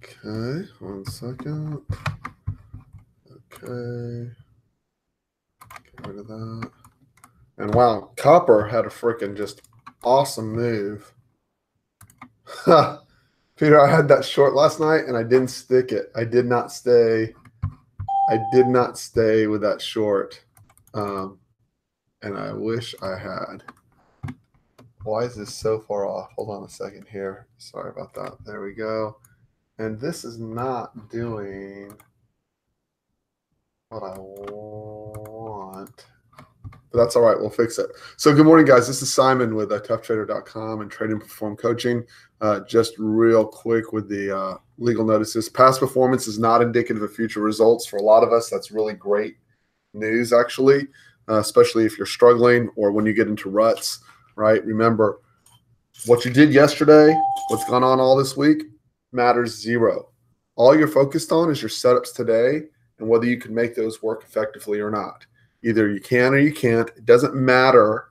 Okay, 1 second. Okay. Get rid of that. And wow, copper had a freaking just awesome move. Peter, I had that short last night and I didn't stick it. I did not stay with that short. And I wish I had. Why is this so far off? Hold on a second here. Sorry about that. There we go. And this is not doing what I want. But that's all right. We'll fix it. So good morning, guys. This is Simon with toughtrader.com and Trading Perform Coaching. Just real quick with the legal notices. Past performance is not indicative of future results. For a lot of us, that's really great news, actually, especially if you're struggling or when you get into ruts, right? Remember, what you did yesterday, what's gone on all this week, matters zero. All you're focused on is your setups today and whether you can make those work effectively or not. Either you can or you can't. It doesn't matter.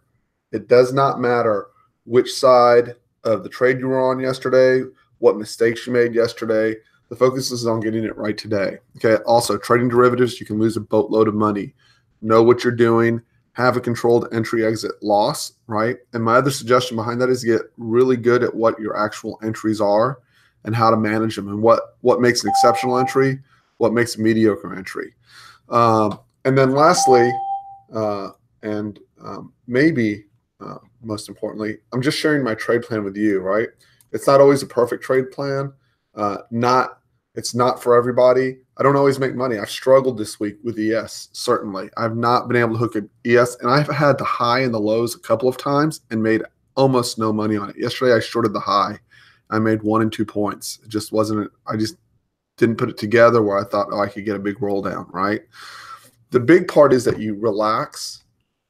It does not matter which side of the trade you were on yesterday, what mistakes you made yesterday. The focus is on getting it right today. Okay. Also, trading derivatives, you can lose a boatload of money. Know what you're doing. Have a controlled entry exit loss, right? And my other suggestion behind that is get really good at what your actual entries are and how to manage them and what makes an exceptional entry, what makes a mediocre entry. And then lastly, maybe most importantly, I'm just sharing my trade plan with you, right? It's not always a perfect trade plan. It's not for everybody. I don't always make money. I've struggled this week with ES, certainly. I've not been able to hook an ES, and I've had the high and the lows a couple of times and made almost no money on it. Yesterday, I shorted the high. I made 1 and 2 points. It just wasn't – I just didn't put it together where I thought, oh, I could get a big roll down, right? The big part is that you relax,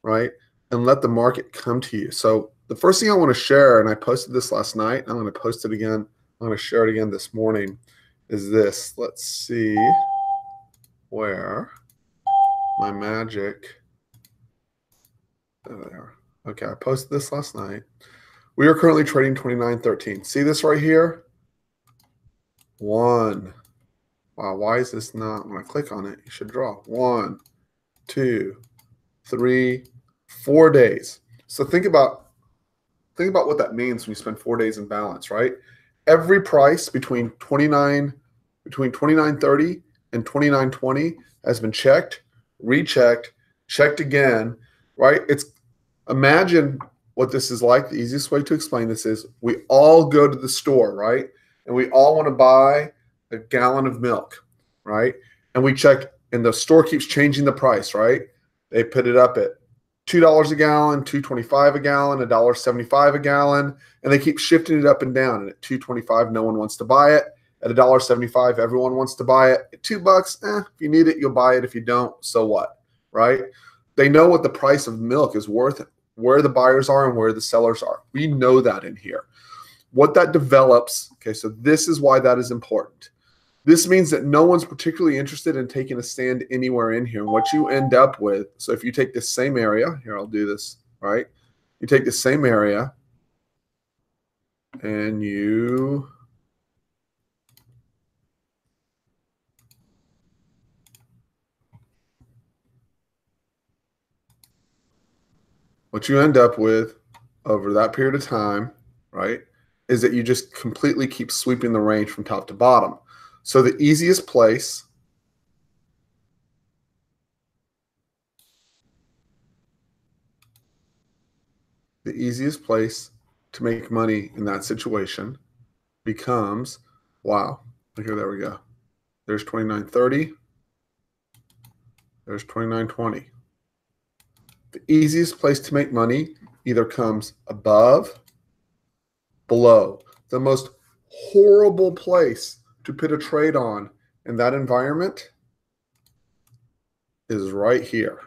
right, and let the market come to you. So the first thing I want to share, and I posted this last night, I'm going to post it again. I'm going to share it again this morning, is this. Let's see where my magic – there. Okay, I posted this last night. We are currently trading 29.13. See this right here? 1. Wow, why is this not – when I click on it, you should draw 1, 2, 3, 4 days. So think about what that means when you spend 4 days in balance, right? Every price between 29.30 and 29.20 has been checked, rechecked, checked again, right? Imagine what this is like. The easiest way to explain this is we all go to the store, right? And we all want to buy a gallon of milk, right? And we check, and the store keeps changing the price, right? They put it up at $2 a gallon, $2.25 a gallon, $1.75 a gallon, and they keep shifting it up and down. And at $2.25, no one wants to buy it. At $1.75, everyone wants to buy it. At $2, if you need it, you'll buy it. If you don't, so what, right? They know what the price of milk is worth, where the buyers are and where the sellers are. We know that in here. What that develops, okay, so this is why that is important. This means that no one's particularly interested in taking a stand anywhere in here. And what you end up with, so if you take this same area, here, I'll do this, right? You take the same area and what you end up with over that period of time, right, is that you just completely keep sweeping the range from top to bottom. So the easiest place to make money in that situation becomes, wow, okay, there we go. There's 29.30. There's 29.20. The easiest place to make money either comes above, below. The most horrible place to put a trade on in that environment is right here.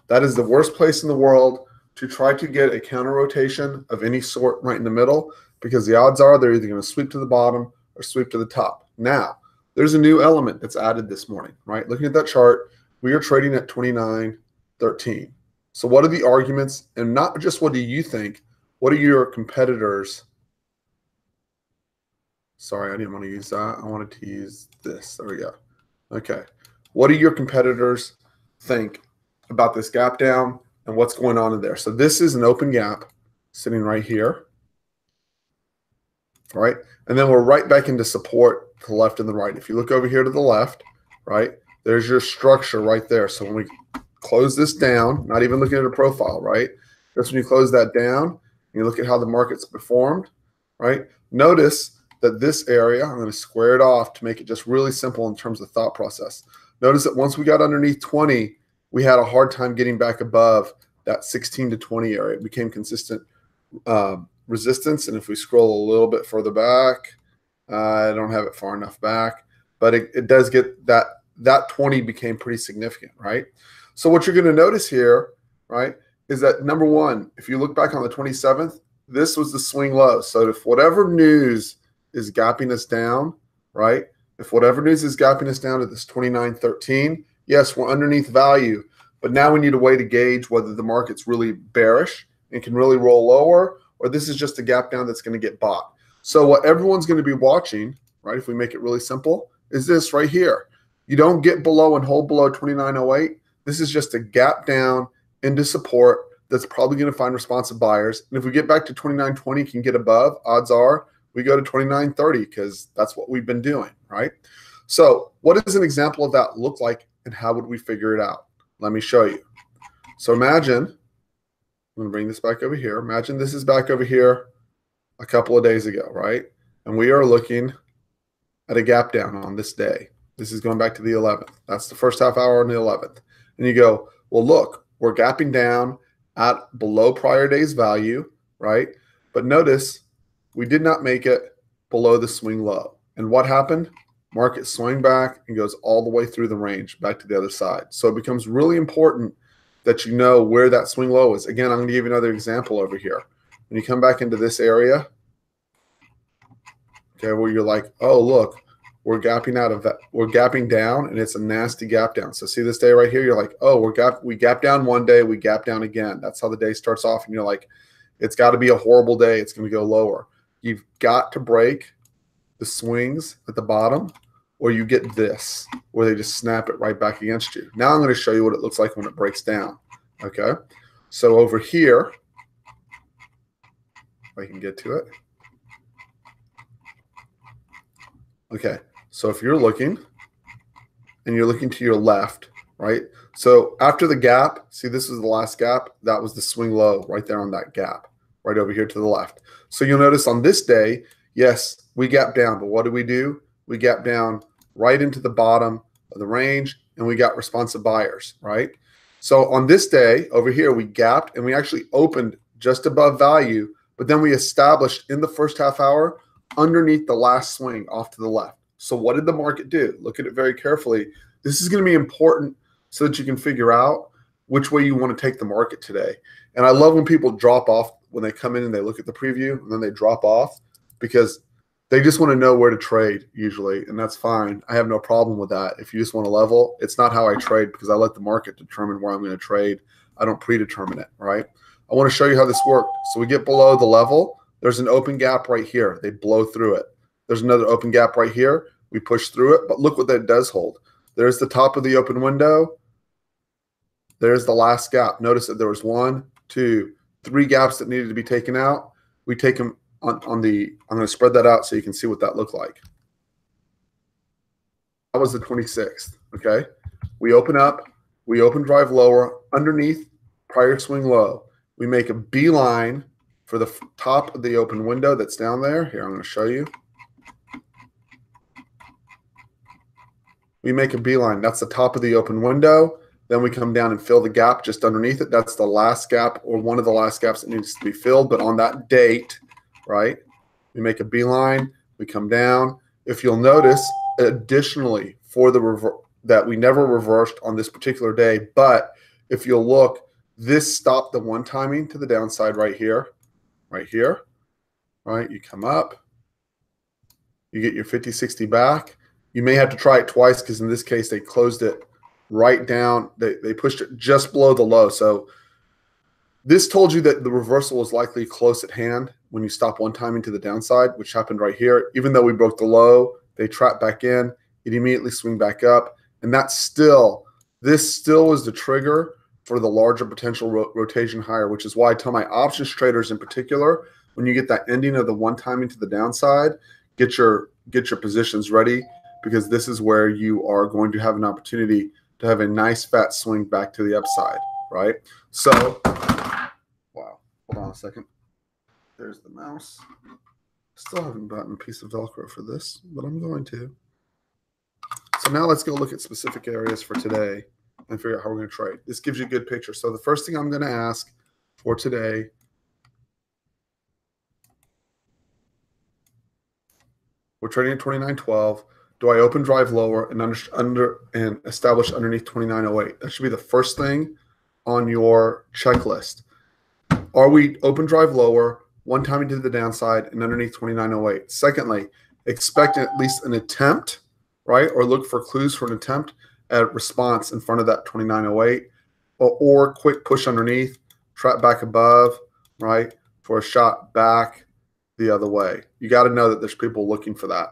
That is the worst place in the world to try to get a counter rotation of any sort right in the middle, because the odds are they're either going to sweep to the bottom or sweep to the top. Now, there's a new element that's added this morning, right? Looking at that chart, we are trading at 29.13. So what are the arguments? And not just what do you think, what are your competitors Sorry, I didn't want to use that. I wanted to use this. There we go. Okay. What do your competitors think about this gap down and what's going on in there? So this is an open gap sitting right here. Right? And then we're right back into support to the left and the right. If you look over here to the left, right, there's your structure right there. So when we close this down, not even looking at a profile, right? That's when you close that down and you look at how the market's performed, right? Notice that this area, I'm going to square it off to make it just really simple in terms of thought process. Notice that once we got underneath 20, we had a hard time getting back above that 16 to 20 area. It became consistent resistance. And if we scroll a little bit further back, I don't have it far enough back, but it does get that 20 became pretty significant, right? So what you're going to notice here, right, is that number one, if you look back on the 27th, this was the swing low. So if whatever news is gapping us down, right, if whatever news is gapping us down to this 29.13, yes, we're underneath value, but now we need a way to gauge whether the market's really bearish and can really roll lower, or this is just a gap down that's going to get bought. So what everyone's going to be watching, right, if we make it really simple, is this right here. You don't get below and hold below 29.08. This is just a gap down into support that's probably going to find responsive buyers. And if we get back to 29.20, can get above, odds are we go to 29.30 because that's what we've been doing, right? So what does an example of that look like and how would we figure it out? Let me show you. So imagine, I'm going to bring this back over here. Imagine this is back over here a couple of days ago, right? And we are looking at a gap down on this day. This is going back to the 11th. That's the first half hour on the 11th. And you go, well, look, we're gapping down at below prior day's value, right? But notice we did not make it below the swing low. And what happened? Market swung back and goes all the way through the range back to the other side. So it becomes really important that you know where that swing low is. Again, I'm going to give you another example over here. When you come back into this area, okay, where you're like, oh, look, we're gapping out of that. We're gapping down, and it's a nasty gap down. So see this day right here? You're like, oh, we gap down one day, we gap down again. That's how the day starts off, and you're like, it's got to be a horrible day. It's going to go lower. You've got to break the swings at the bottom, or you get this, where they just snap it right back against you. Now I'm going to show you what it looks like when it breaks down. Okay, so over here, if I can get to it. Okay, so if you're looking and you're looking to your left, right? So after the gap, see this is the last gap. That was the swing low right there on that gap, right over here to the left. So you'll notice on this day, yes, we gap down, but what do? We gap down right into the bottom of the range, and we got responsive buyers, right? So on this day over here, we gapped and we actually opened just above value, but then we established in the first half hour underneath the last swing off to the left. So what did the market do? Look at it very carefully. This is going to be important so that you can figure out which way you want to take the market today. And I love when people drop off when they come in and they look at the preview and then they drop off because they just want to know where to trade usually, and that's fine. I have no problem with that. If you just want to level, it's not how I trade because I let the market determine where I'm going to trade. I don't predetermine it, right? I want to show you how this worked. So we get below the level. There's an open gap right here. They blow through it. There's another open gap right here. We push through it, but look what that does hold. There's the top of the open window. There's the last gap. Notice that there was 1, 2, 3 gaps that needed to be taken out. We take them on the, I'm going to spread that out so you can see what that looked like. That was the 26th, okay? We open up, we open drive lower underneath prior swing low. We make a beeline for the top of the open window that's down there. Here, I'm going to show you. We make a beeline. That's the top of the open window. Then we come down and fill the gap just underneath it. That's the last gap or one of the last gaps that needs to be filled. But on that date, right, we make a beeline. We come down. If you'll notice, additionally, for the that we never reversed on this particular day, but if you'll look, this stopped the one timing to the downside right here, right? You come up, you get your 50-60 back. You may have to try it twice because in this case, they closed it right down. They pushed it just below the low. So this told you that the reversal was likely close at hand. when you stop one time into the downside, which happened right here. Even though we broke the low, they trap back in, it immediately swing back up. And this still was the trigger for the larger potential rotation higher, which is why I tell my options traders in particular, when you get that ending of the one time into the downside, get your positions ready, because this is where you are going to have an opportunity to have a nice fat swing back to the upside, right? So, wow, hold on a second. There's the mouse. Still haven't gotten a piece of Velcro for this, but I'm going to. So now let's go look at specific areas for today and figure out how we're going to trade. This gives you a good picture. So the first thing I'm going to ask for today, we're trading at 29.12. Do I open drive lower and establish underneath 29.08? That should be the first thing on your checklist. Are we open drive lower, one time into the downside, and underneath 29.08? Secondly, expect at least an attempt, right? Or look for clues for an attempt at response in front of that 29.08, or quick push underneath, trap back above, right? For a shot back the other way. You got to know that there's people looking for that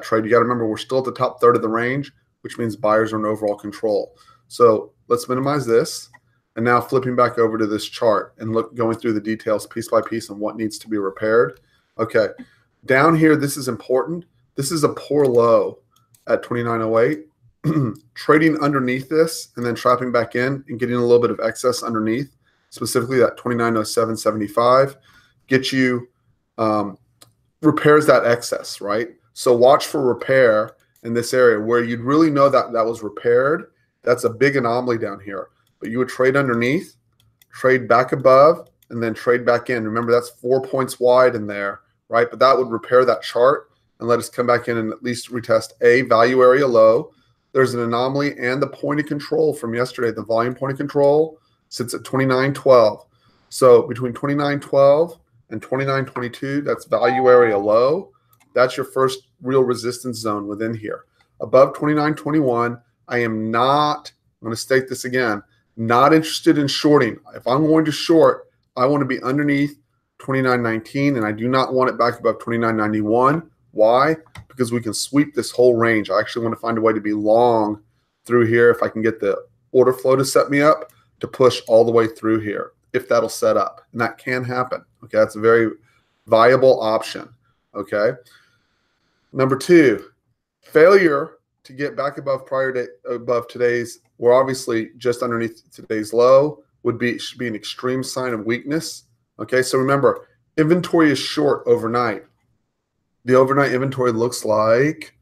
trade. You got to remember we're still at the top third of the range, which means buyers are in overall control. So let's minimize this. And now flipping back over to this chart and going through the details piece by piece on what needs to be repaired. Okay, down here, this is important. This is a poor low at 29.08. Trading underneath this and then trapping back in and getting a little bit of excess underneath, specifically that 29.0775, gets you repairs that excess, right? So watch for repair in this area where you'd really know that that was repaired. That's a big anomaly down here. But you would trade underneath, trade back above, and then trade back in. Remember, that's 4 points wide in there, right? But that would repair that chart and let us come back in and at least retest a value area low. There's an anomaly and the point of control from yesterday. The volume point of control sits at 29.12. So between 29.12 and 29.22, that's value area low. That's your first real resistance zone within here. Above 29.21, I am not, I'm going to state this again, not interested in shorting. If I'm going to short, I want to be underneath 29.19, and I do not want it back above 29.91. Why? Because we can sweep this whole range. I actually want to find a way to be long through here if I can get the order flow to set me up to push all the way through here, if that'll set up. And that can happen. Okay, that's a very viable option. Okay. Number two, failure to get back above above today's, we're obviously just underneath today's low, should be an extreme sign of weakness. Okay, so remember, inventory is short overnight. The overnight inventory looks like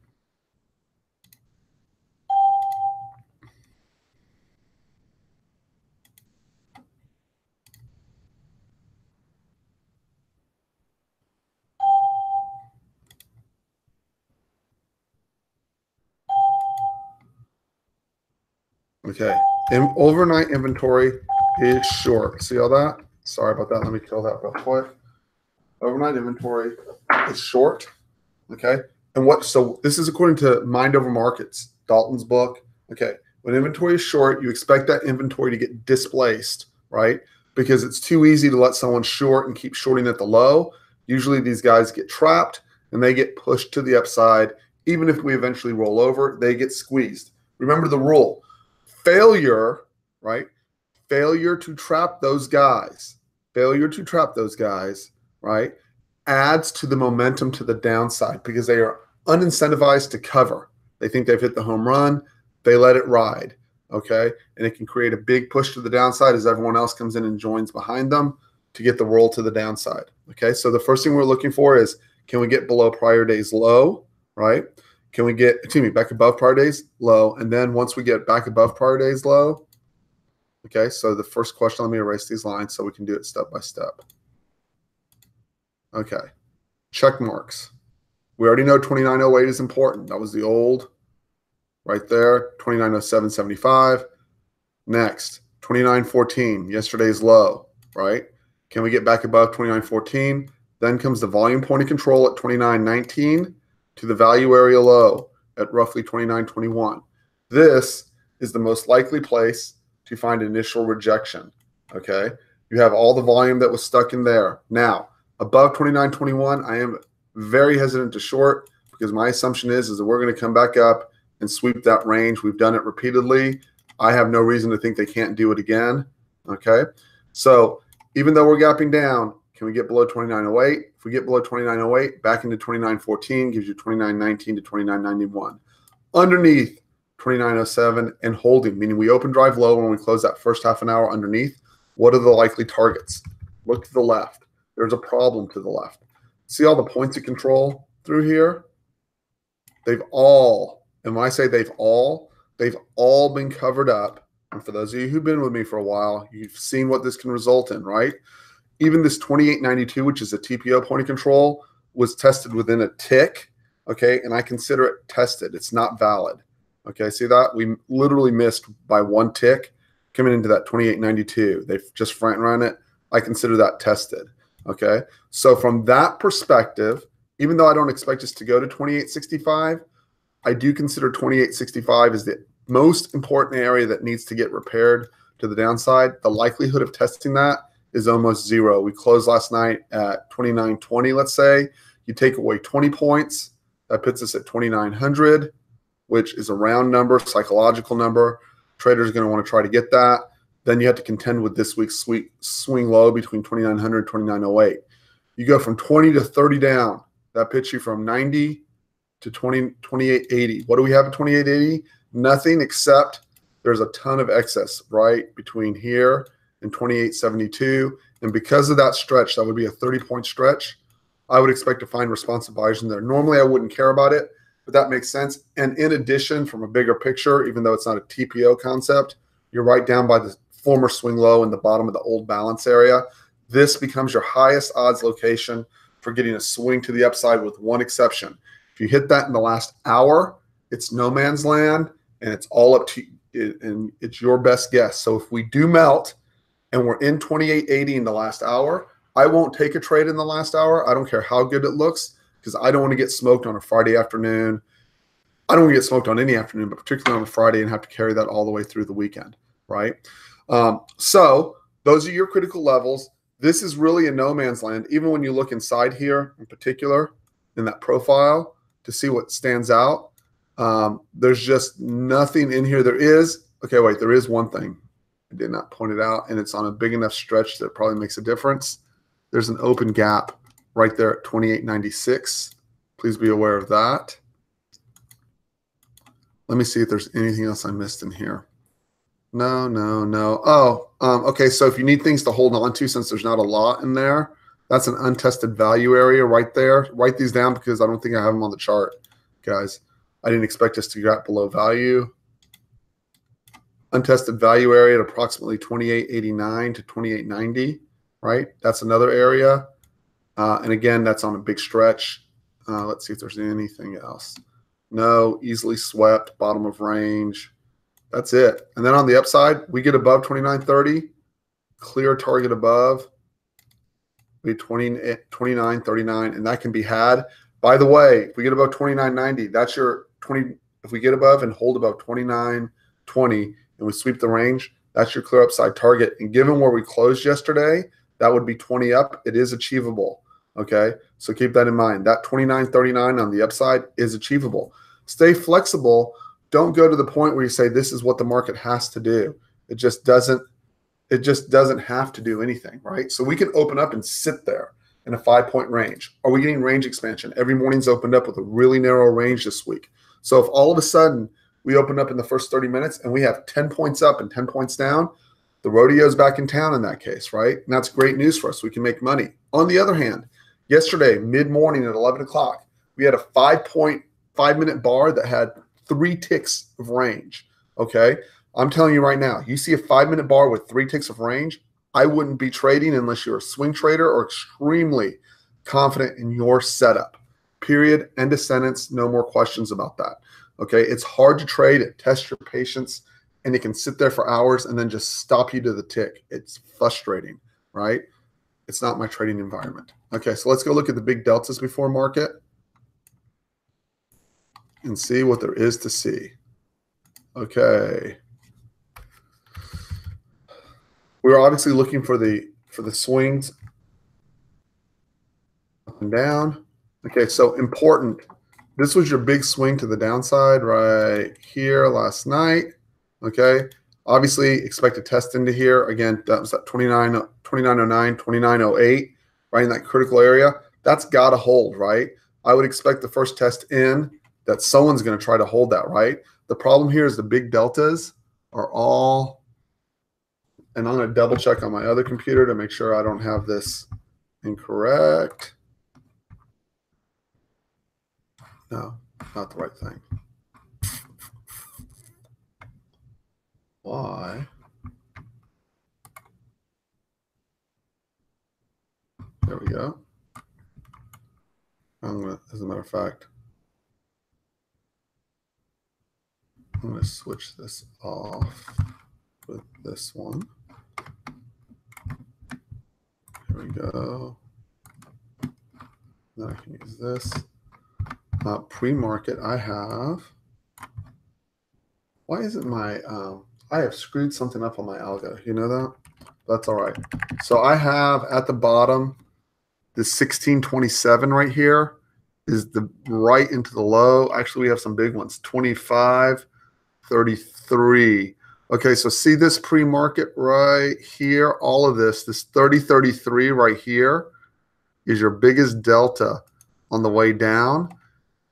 okay. Overnight inventory is short. See all that? Sorry about that. Let me kill that real quick. Overnight inventory is short. Okay. And so this is according to Mind Over Markets, Dalton's book. Okay. When inventory is short, you expect that inventory to get displaced, right? Because it's too easy to let someone short and keep shorting at the low. Usually these guys get trapped and they get pushed to the upside. Even if we eventually roll over, they get squeezed. Remember the rule. Failure, right? Failure to trap those guys. Failure to trap those guys, right? Adds to the momentum to the downside because they are unincentivized to cover. They think they've hit the home run. They let it ride, okay? And it can create a big push to the downside as everyone else comes in and joins behind them to get the roll to the downside, okay? So the first thing we're looking for is, can we get below prior day's low, right? Can we get, back above prior day's low? And then once we get back above prior day's low, okay, so the first question, let me erase these lines so we can do it step by step. Okay, check marks. We already know 29.08 is important. That was the old right there, 29.0775. Next, 29.14, yesterday's low, right? Can we get back above 29.14? Then comes the volume point of control at 29.19 to the value area low at roughly 29.21. This is the most likely place to find initial rejection, okay? You have all the volume that was stuck in there. Now, Above 29.21, I am very hesitant to short because my assumption is that we're going to come back up and sweep that range. We've done it repeatedly. I have no reason to think they can't do it again. Okay. So even though we're gapping down, can we get below 29.08? If we get below 29.08, back into 29.14 gives you 29.19 to 29.91. Underneath 29.07 and holding, meaning we open drive low when we close that first half an hour underneath. What are the likely targets? Look to the left. There's a problem to the left. See all the points of control through here? They've all, and when I say they've all been covered up. And for those of you who've been with me for a while, you've seen what this can result in, right? Even this 28.92, which is a TPO point of control, was tested within a tick, okay? And I consider it tested. It's not valid, okay? See that? We literally missed by one tick coming into that 28.92. They've just front run it. I consider that tested, okay? So from that perspective, even though I don't expect us to go to 28.65, I do consider 28.65 is the most important area that needs to get repaired to the downside. The likelihood of testing that is almost zero. We closed last night at 29.20, let's say. You take away 20 points, that puts us at 2,900, which is a round number, psychological number. Traders are going to want to try to get that. Then you have to contend with this week's swing low between 2,900 and 2,908. You go from 20 to 30 down. That puts you from 90 to 28.80. What do we have at 28.80? Nothing except there's a ton of excess right between here and 28.72. And because of that stretch, that would be a 30-point stretch. I would expect to find responsive buyers in there. Normally, I wouldn't care about it, but that makes sense. And in addition, from a bigger picture, even though it's not a TPO concept, you're right down by the former swing low in the bottom of the old balance area. This becomes your highest odds location for getting a swing to the upside with one exception. If you hit that in the last hour, it's no man's land, and it's all up to you, and it's your best guess. So if we do melt and we're in 28.80 in the last hour, I won't take a trade in the last hour. I don't care how good it looks because I don't want to get smoked on a Friday afternoon. I don't want to get smoked on any afternoon, but particularly on a Friday and have to carry that all the way through the weekend, right? So those are your critical levels. This is really a no man's land. Even when you look inside here in particular in that profile to see what stands out, there's just nothing in here. There is one thing. I did not point it out, and it's on a big enough stretch that it probably makes a difference. There's an open gap right there at 28.96. Please be aware of that. Let me see if there's anything else I missed in here. No. Oh, okay. So if you need things to hold on to, since there's not a lot in there, that's an untested value area right there. Write these down because I don't think I have them on the chart, guys. I didn't expect us to get below value. Untested value area at approximately 28.89 to 28.90, right? That's another area. And again, that's on a big stretch. Let's see if there's anything else. No, easily swept, bottom of range. That's it. And then on the upside, we get above 29.30, clear target above. We 29.39, and that can be had. By the way, if we get above 29.90, that's your 20. If we get above and hold above 29.20 and we sweep the range, that's your clear upside target. And given where we closed yesterday, that would be 20 up. It is achievable. Okay, so keep that in mind. That 29.39 on the upside is achievable. Stay flexible. Don't go to the point where you say this is what the market has to do. It just doesn't have to do anything, right? So we can open up and sit there in a 5-point range. Are we getting range expansion? Every morning's opened up with a really narrow range this week. So if all of a sudden we open up in the first 30 minutes and we have 10 points up and 10 points down, the rodeo's back in town in that case, right? And that's great news for us. We can make money. On the other hand, yesterday, mid-morning at 11 o'clock, we had a 5-minute bar that had 3 ticks of range, okay? I'm telling you right now, you see a 5-minute bar with 3 ticks of range, I wouldn't be trading unless you're a swing trader or extremely confident in your setup. Period. End of sentence. No more questions about that, okay? It's hard to trade. It tests your patience, and it can sit there for hours and then just stop you to the tick. It's frustrating, right? It's not my trading environment. Okay, so let's go look at the big deltas before market and see what there is to see. Okay. We're obviously looking for the swings. down. Okay, so important. This was your big swing to the downside right here last night. Okay, obviously expect a test into here. Again, that was at 2909, 2908, right in that critical area. That's got to hold, right? I would expect the first test in that someone's going to try to hold that, right? The problem here is the big deltas are all, and I'm going to double check on my other computer to make sure I don't have this incorrect. No, not the right thing. Why? There we go. As a matter of fact, I'm going to switch this off with this one. Here we go. Then I can use this. Pre-market, I have. Why isn't my, I have screwed something up on my algo. You know that? That's all right. So I have at the bottom, the 1627 right here is the right into the low. Actually, we have some big ones, 25.33. Okay, so see this pre-market right here, all of this 30.33 right here is your biggest delta on the way down.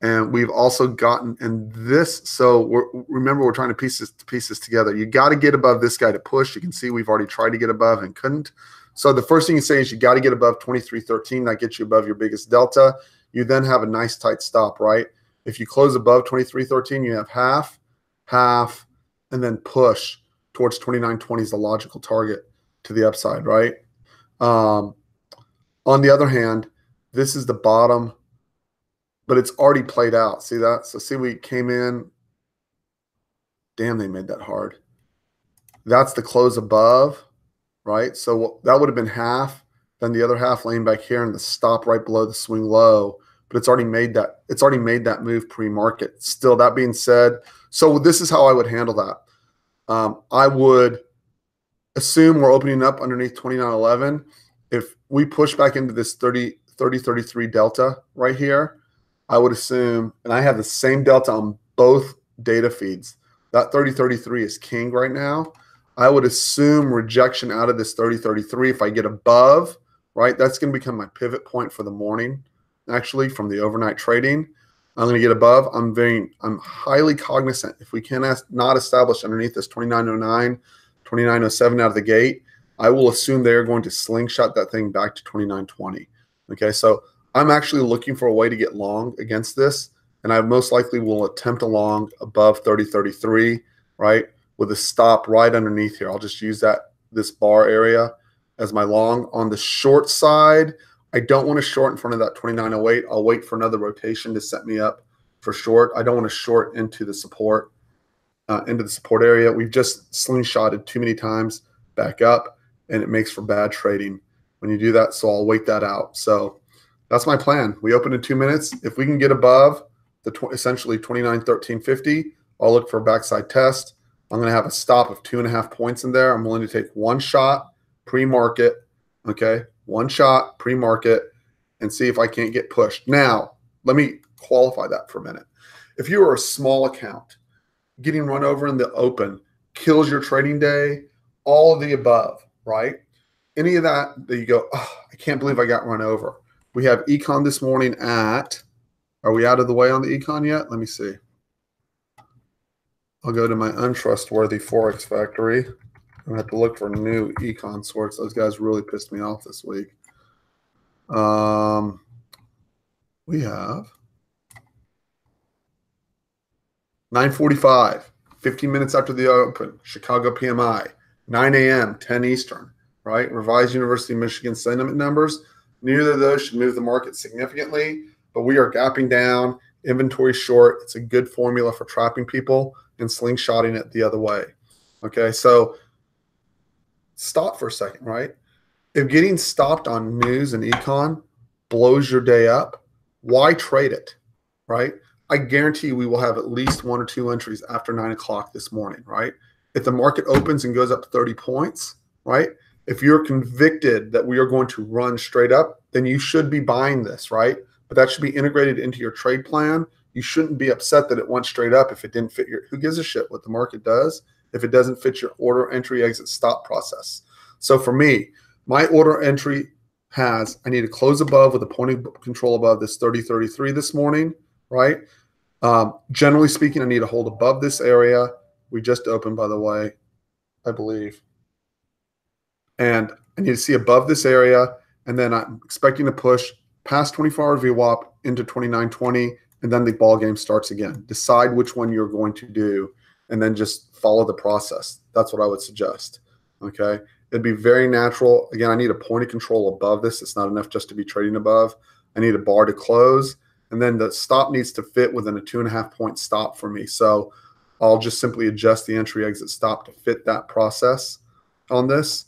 And we've also gotten in this. So remember, we're trying to piece this together. You got to get above this guy to push. You can see we've already tried to get above and couldn't. So the first thing you say is you got to get above 23.13. That gets you above your biggest delta. You then have a nice tight stop, right? If you close above 23.13, you have half, and then push towards 29.20 is the logical target to the upside, right? On the other hand, this is the bottom, but it's already played out. See that? So see, we came in. Damn, they made that hard. That's the close above, right? So that would have been half. Then the other half laying back here and the stop right below the swing low. But it's already made that. It's already made that move pre-market. Still, that being said, so this is how I would handle that. I would assume we're opening up underneath 29.11. If we push back into this 30.33 delta right here, I would assume, and I have the same delta on both data feeds. That 30.33 is king right now. I would assume rejection out of this 30.33. If I get above, right, that's going to become my pivot point for the morning, actually, from the overnight trading. I'm going to get above. I'm highly cognizant. If we cannot establish underneath this 29.09, 29.07 out of the gate, I will assume they're going to slingshot that thing back to 29.20. Okay, so I'm actually looking for a way to get long against this, and I most likely will attempt a long above 30.33, right, with a stop right underneath here. I'll just use this bar area as my long. On the short side, I don't want to short in front of that 29.08. I'll wait for another rotation to set me up for short. I don't want to short into the support area. We've just slingshotted too many times back up, and it makes for bad trading when you do that. So I'll wait that out. So that's my plan. We open in 2 minutes. If we can get above essentially 29.1350, I'll look for a backside test. I'm going to have a stop of 2.5 points in there. I'm willing to take one shot pre-market, okay? One shot pre-market and see if I can't get pushed. Now, let me qualify that for a minute. If you are a small account, getting run over in the open kills your trading day, all of the above, right? Any of that you go, oh, I can't believe I got run over. We have econ this morning at, are we out of the way on the econ yet? Let me see. I'll go to my untrustworthy Forex Factory. I have to look for new econ sorts. Those guys really pissed me off this week. We have 9:45, 15 minutes after the open, Chicago PMI, 9 a.m., 10 Eastern, right? Revised University of Michigan sentiment numbers. Neither of those should move the market significantly, but we are gapping down, inventory short. It's a good formula for trapping people and slingshotting it the other way. Okay, so stop for a second, right? If getting stopped on news and econ blows your day up, why trade it, right? I guarantee you we will have at least 1 or 2 entries after 9 o'clock this morning, right? If the market opens and goes up 30 points, right? if you're convicted that we are going to run straight up, then you should be buying this, right? But that should be integrated into your trade plan. You shouldn't be upset that it went straight up if it didn't fit your, who gives a shit what the market does if it doesn't fit your order entry exit stop process. So for me, my order entry has, I need to close above with a point of control above this 30.33 this morning, right? Generally speaking, I need to hold above this area. We just opened, by the way, I believe. And I need to see above this area, and then I'm expecting to push past 24-hour VWAP into 29.20, and then the ball game starts again. Decide which one you're going to do, and then just follow the process. That's what I would suggest, okay? It'd be very natural. Again, I need a point of control above this. It's not enough just to be trading above. I need a bar to close, and then the stop needs to fit within a 2.5 point stop for me. So I'll just simply adjust the entry exit stop to fit that process on this.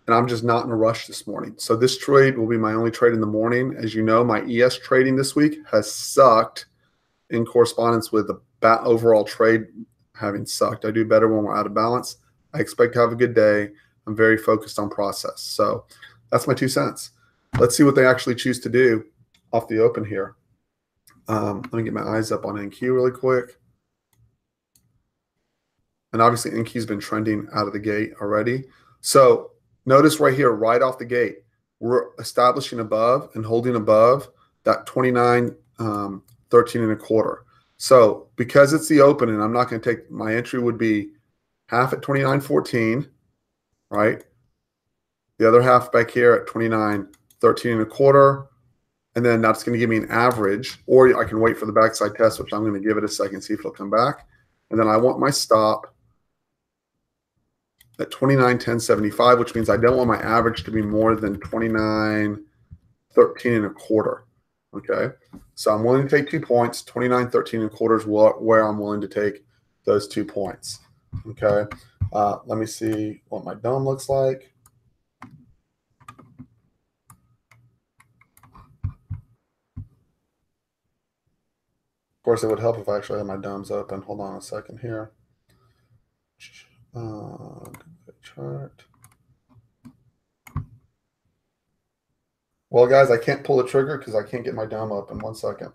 And I'm just not in a rush this morning. So this trade will be my only trade in the morning. As you know, my ES trading this week has sucked in correspondence with the overall trade having sucked. I do better when we're out of balance. I expect to have a good day. I'm very focused on process. So that's my 2 cents. Let's see what they actually choose to do off the open here. Let me get my eyes up on NQ really quick. And obviously NQ's been trending out of the gate already. So notice right here, right off the gate, we're establishing above and holding above that 29, 13 and a quarter. So because it's the open and I'm not going to take, my entry would be half at 29.14, right? The other half back here at 29.13 and a quarter. And then that's going to give me an average, or I can wait for the backside test, which I'm going to give it a second, see if it'll come back. And then I want my stop at 29.1075, which means I don't want my average to be more than 29.13 and a quarter. Okay, so I'm willing to take 2 points. 29.13 and a quarter is where I'm willing to take those 2 points. Okay, let me see what my dome looks like. Of course, it would help if I actually had my domes open. Hold on a second here. Chart. Well, guys, I can't pull the trigger because I can't get my dome open. 1 second.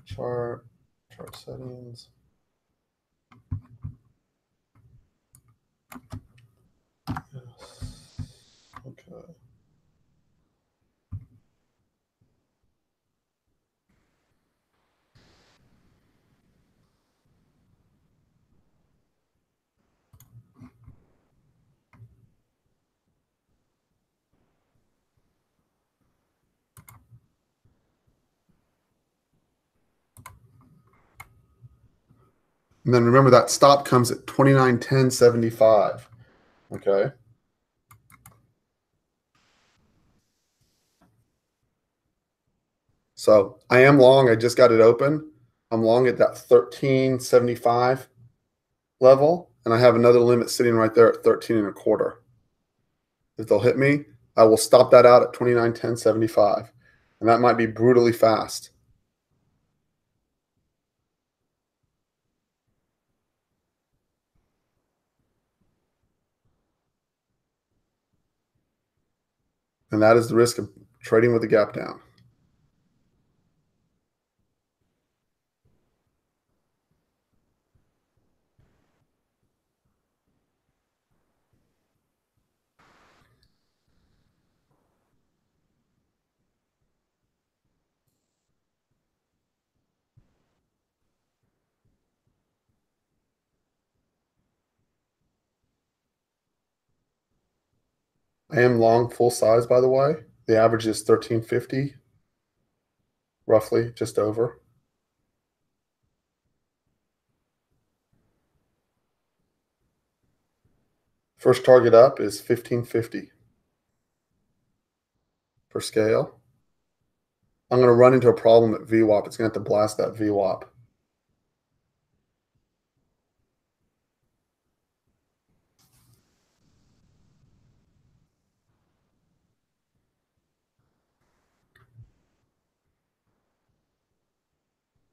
Chart settings. Yes. Okay. And then remember that stop comes at 29.1075. Okay. So I am long. I just got it open. I'm long at that 13.75 level, and I have another limit sitting right there at 13 and a quarter. If they'll hit me, I will stop that out at 29.1075, and that might be brutally fast. And that is the risk of trading with a gap down. I am long full size, by the way. The average is 13.50, roughly, just over. First target up is 15.50 per scale. I'm going to run into a problem at VWAP. It's going to have to blast that VWAP.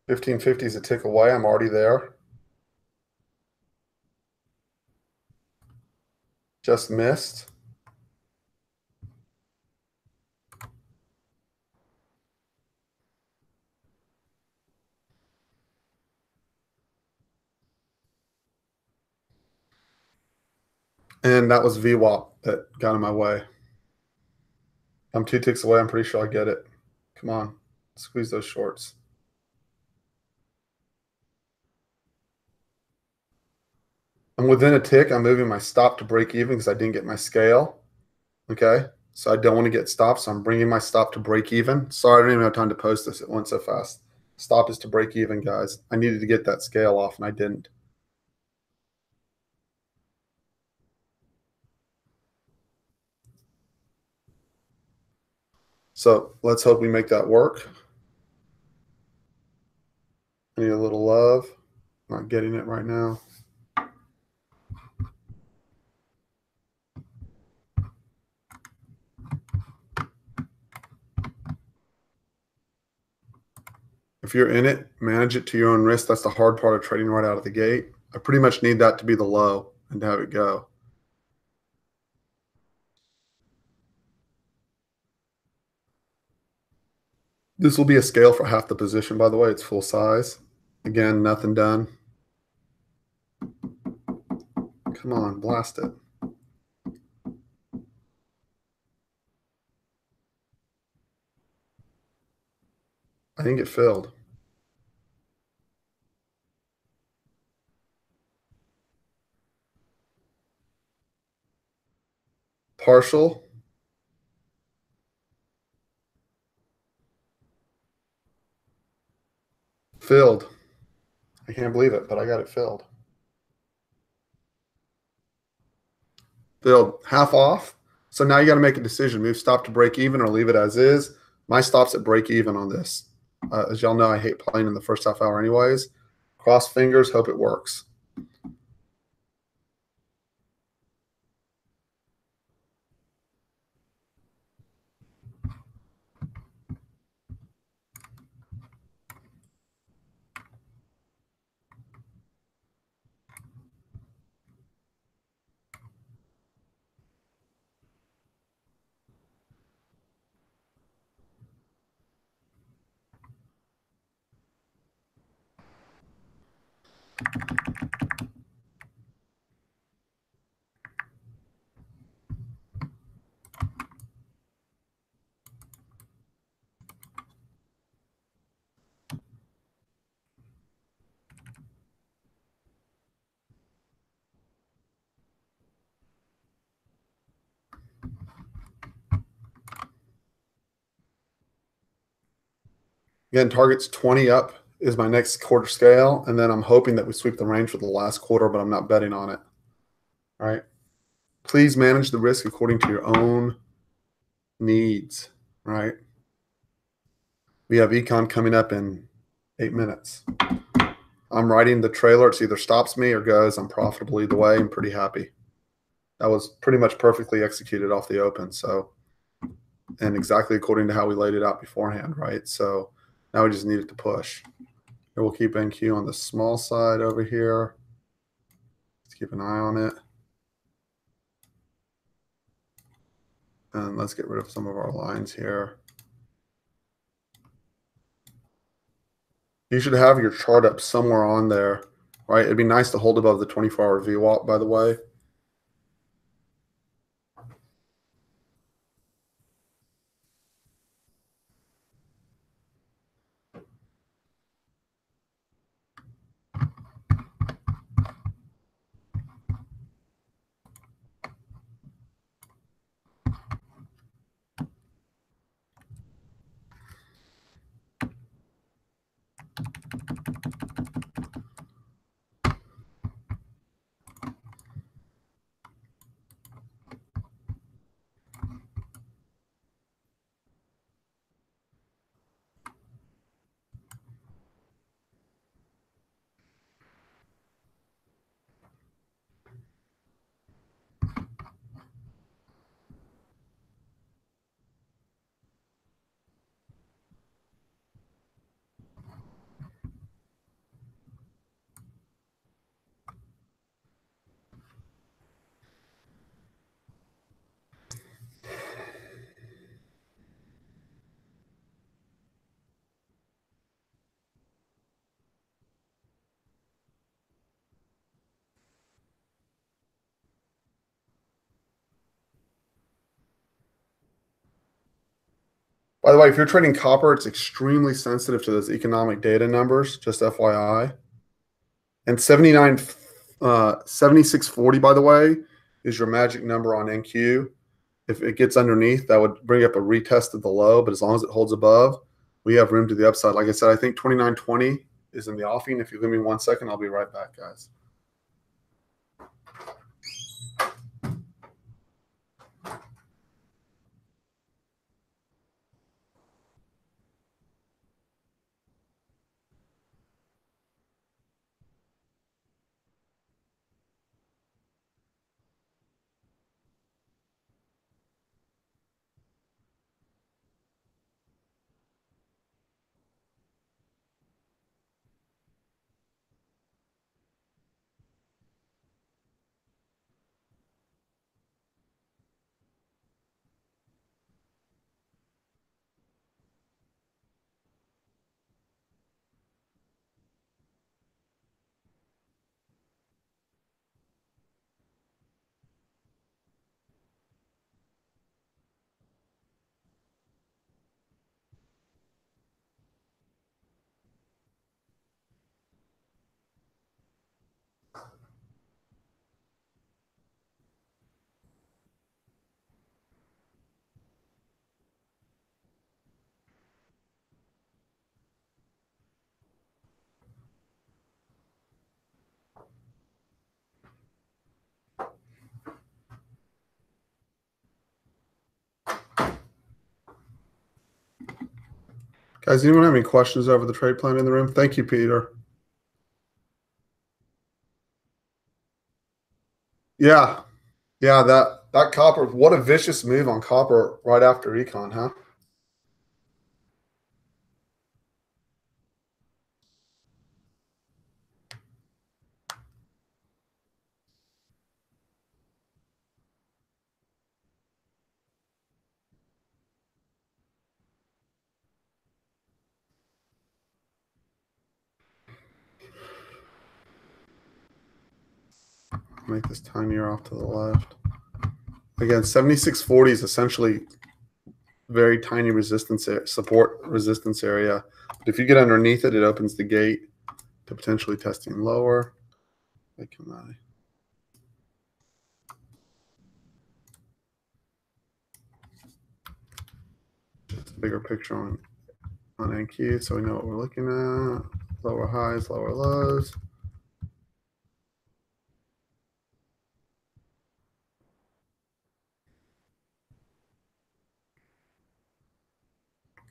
$15.50 is a tick away. I'm already there. Just missed. And that was VWAP that got in my way. I'm 2 ticks away. I'm pretty sure I get it. Come on. Squeeze those shorts. I'm within a tick. I'm moving my stop to break even because I didn't get my scale. Okay. So I don't want to get stopped. So I'm bringing my stop to break even. Sorry, I didn't even have time to post this. It went so fast. Stop is to break even, guys. I needed to get that scale off and I didn't. So let's hope we make that work. I need a little love. Not getting it right now. If you're in it, manage it to your own risk. That's the hard part of trading right out of the gate. I pretty much need that to be the low and to have it go. This will be a scale for half the position, by the way. It's full size. Again, nothing done. Come on, blast it. I think it filled. Partial. Filled. I can't believe it, but I got it filled. Filled. Half off. So now you got to make a decision. Move stop to break even or leave it as is. My stop's at break even on this. As y'all know, I hate playing in the first half hour anyways. Cross fingers, hope it works. Again, target's 20 up is my next quarter scale. And then I'm hoping that we sweep the range for the last quarter, but I'm not betting on it. All right. Please manage the risk according to your own needs. Right. We have econ coming up in 8 minutes. I'm writing the trailer. It's either stops me or goes. I'm profitable either way. I'm pretty happy. That was pretty much perfectly executed off the open. So, and exactly according to how we laid it out beforehand, right? So now we just need it to push. And we'll keep NQ on the small side over here. Let's keep an eye on it. And let's get rid of some of our lines here. You should have your chart up somewhere on there, right? It'd be nice to hold above the 24-hour VWAP, by the way. By the way, if you're trading copper, it's extremely sensitive to those economic data numbers, just FYI. And 7640, by the way, is your magic number on NQ. If it gets underneath, that would bring up a retest of the low, but as long as it holds above, we have room to the upside. Like I said, I think 2920 is in the offing. If you give me 1 second, I'll be right back, guys. Guys, anyone have any questions over the trade plan in the room? Thank you, Peter. Yeah. Yeah, that copper, what a vicious move on copper right after econ, huh? Make this tinier off to the left. Again, 7640 is essentially very tiny resistance support resistance area. But if you get underneath it, it opens the gate to potentially testing lower. Like, can I? It's a bigger picture on NQ, so we know what we're looking at. Lower highs, lower lows.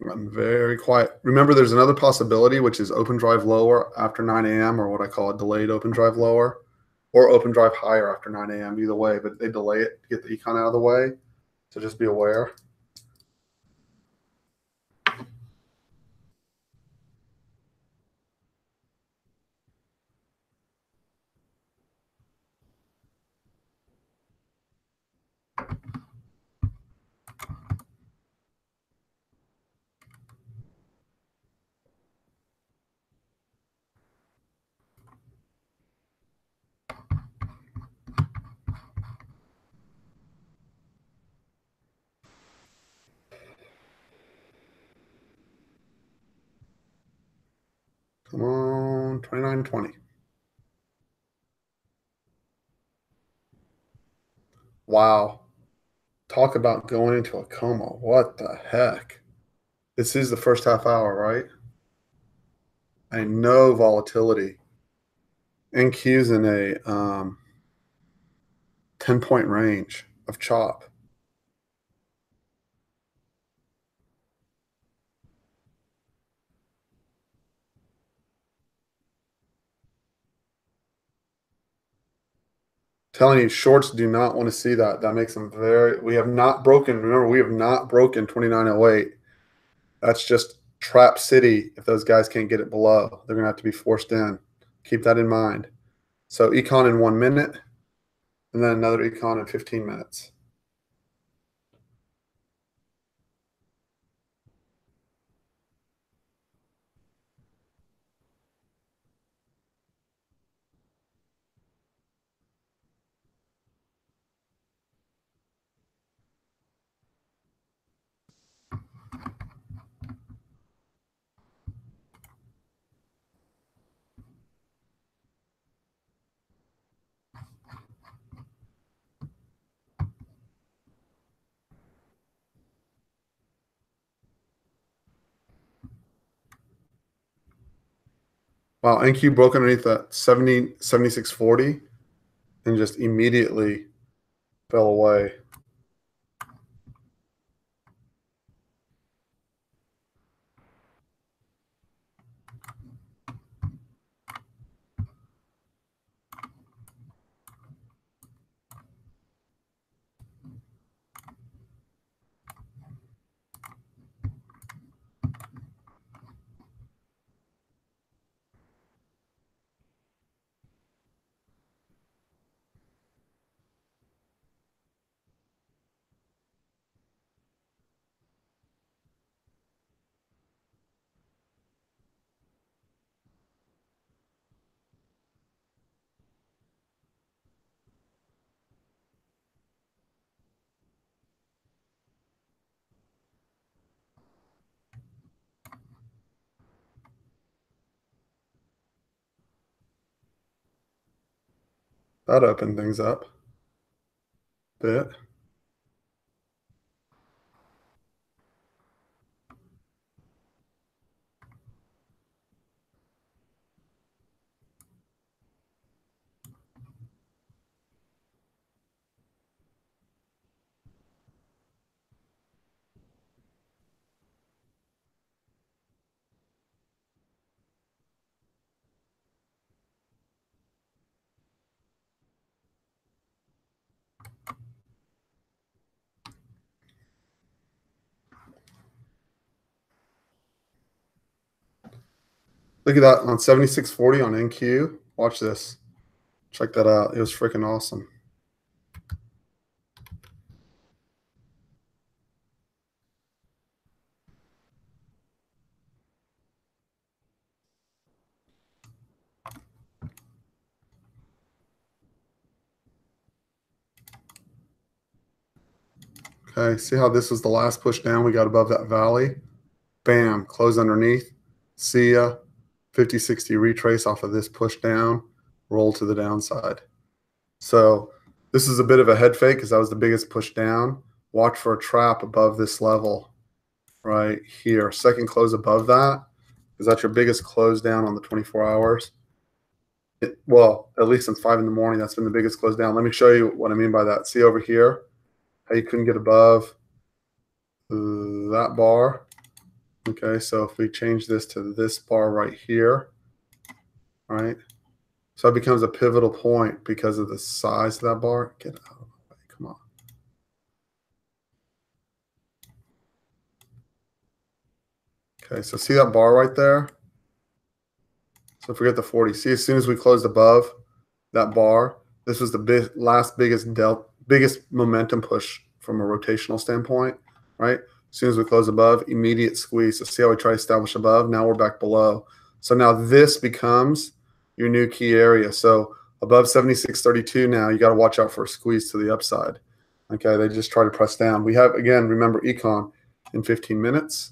I'm very quiet. Remember, there's another possibility, which is open drive lower after 9 a.m. or what I call a delayed open drive lower, or open drive higher after 9 a.m. Either way, but they delay it to get the econ out of the way. So just be aware. Come on, 2920. Wow. Talk about going into a coma. What the heck? This is the first half hour, right? I know volatility. NQ's in a 10-point range of chop. Telling you, shorts do not want to see that. That makes them very. We have not broken. Remember, we have not broken 2908. That's just trap city. If those guys can't get it below, they're gonna have to be forced in. Keep that in mind. So econ in 1 minute, and then another econ in 15 minutes. Wow, NQ broke underneath that 76.40 and just immediately fell away. That opened things up a bit. Look at that on 76.40 on NQ. Watch this. Check that out. It was freaking awesome. Okay, see how this was the last push down? We got above that valley. Bam, close underneath. See ya. 50-60 retrace off of this push down, roll to the downside. So this is a bit of a head fake because that was the biggest push down. Watch for a trap above this level right here. Second close above that, because that's your biggest close down on the 24 hours. Well, at least since 5 in the morning, that's been the biggest close down. Let me show you what I mean by that. See over here how you couldn't get above that bar. Okay, so if we change this to this bar right here, right? So it becomes a pivotal point because of the size of that bar. Get out of the way, come on. Okay, so see that bar right there? So forget the 40. See, as soon as we closed above that bar, this was the last biggest momentum push from a rotational standpoint, right? As soon as we close above, immediate squeeze. So see how we try to establish above? Now we're back below. So now this becomes your new key area. So above 76.32 now, you got to watch out for a squeeze to the upside. Okay, they just try to press down. We have, again, remember econ in 15 minutes.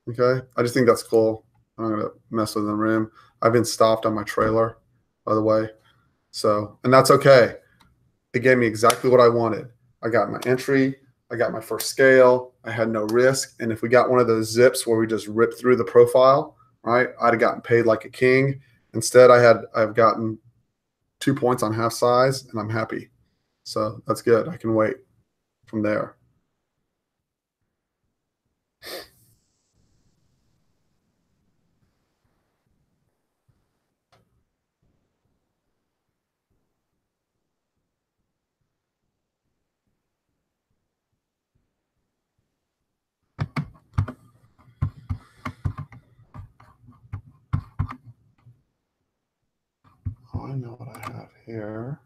Okay, I just think that's cool. I'm going to mess with the rim. I've been stopped on my trailer, by the way. So, and that's okay. It gave me exactly what I wanted. I got my entry. I got my first scale. I had no risk. And if we got one of those zips where we just rip through the profile, right, I'd have gotten paid like a king. Instead, I've gotten 2 points on half size, and I'm happy. So that's good. I can wait from there. Oh, I know what I have here.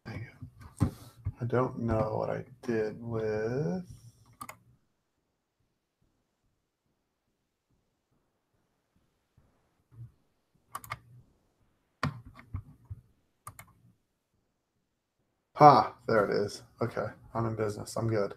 Dang it. I don't know what I did with. Ha, there it is. Okay, I'm in business. I'm good.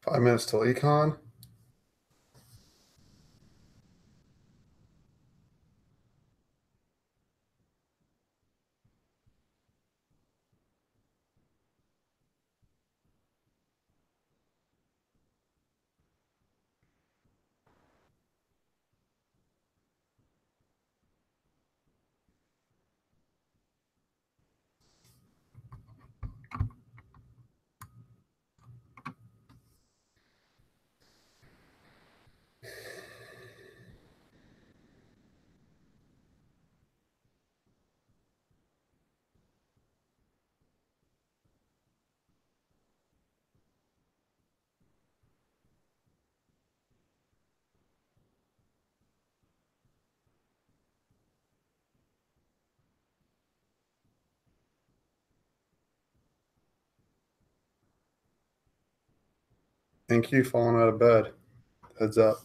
5 minutes till econ. Thank you falling out of bed. Heads up.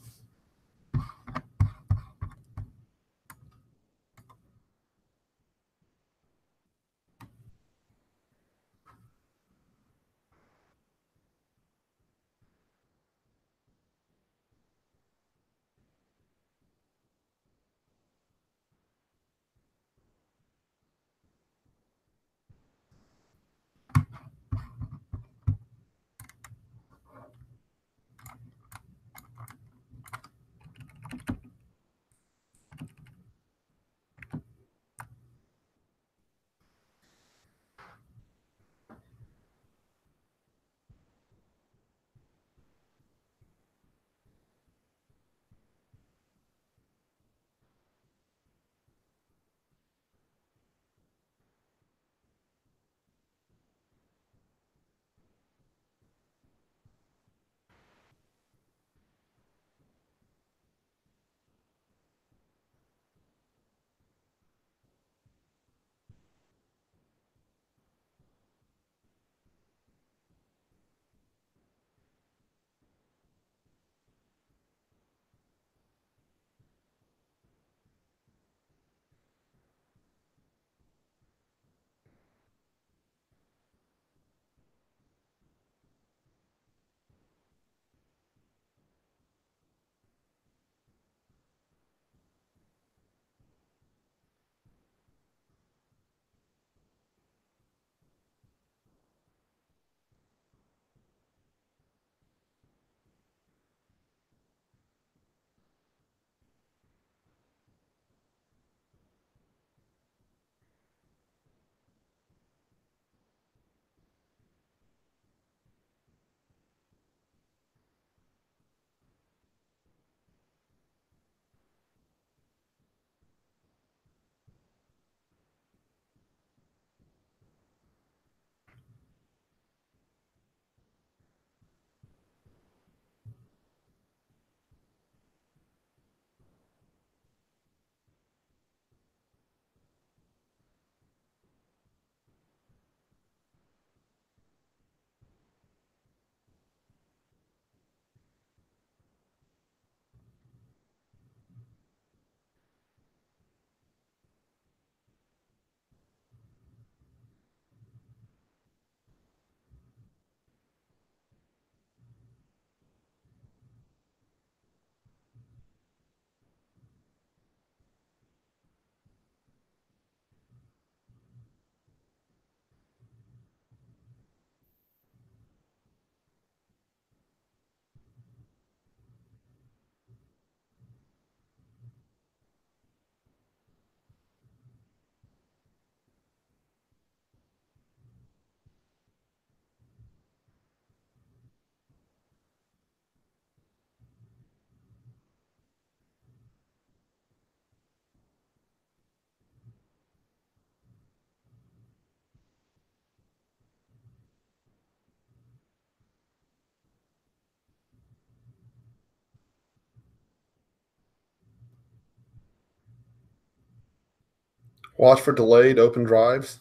Watch for delayed open drives,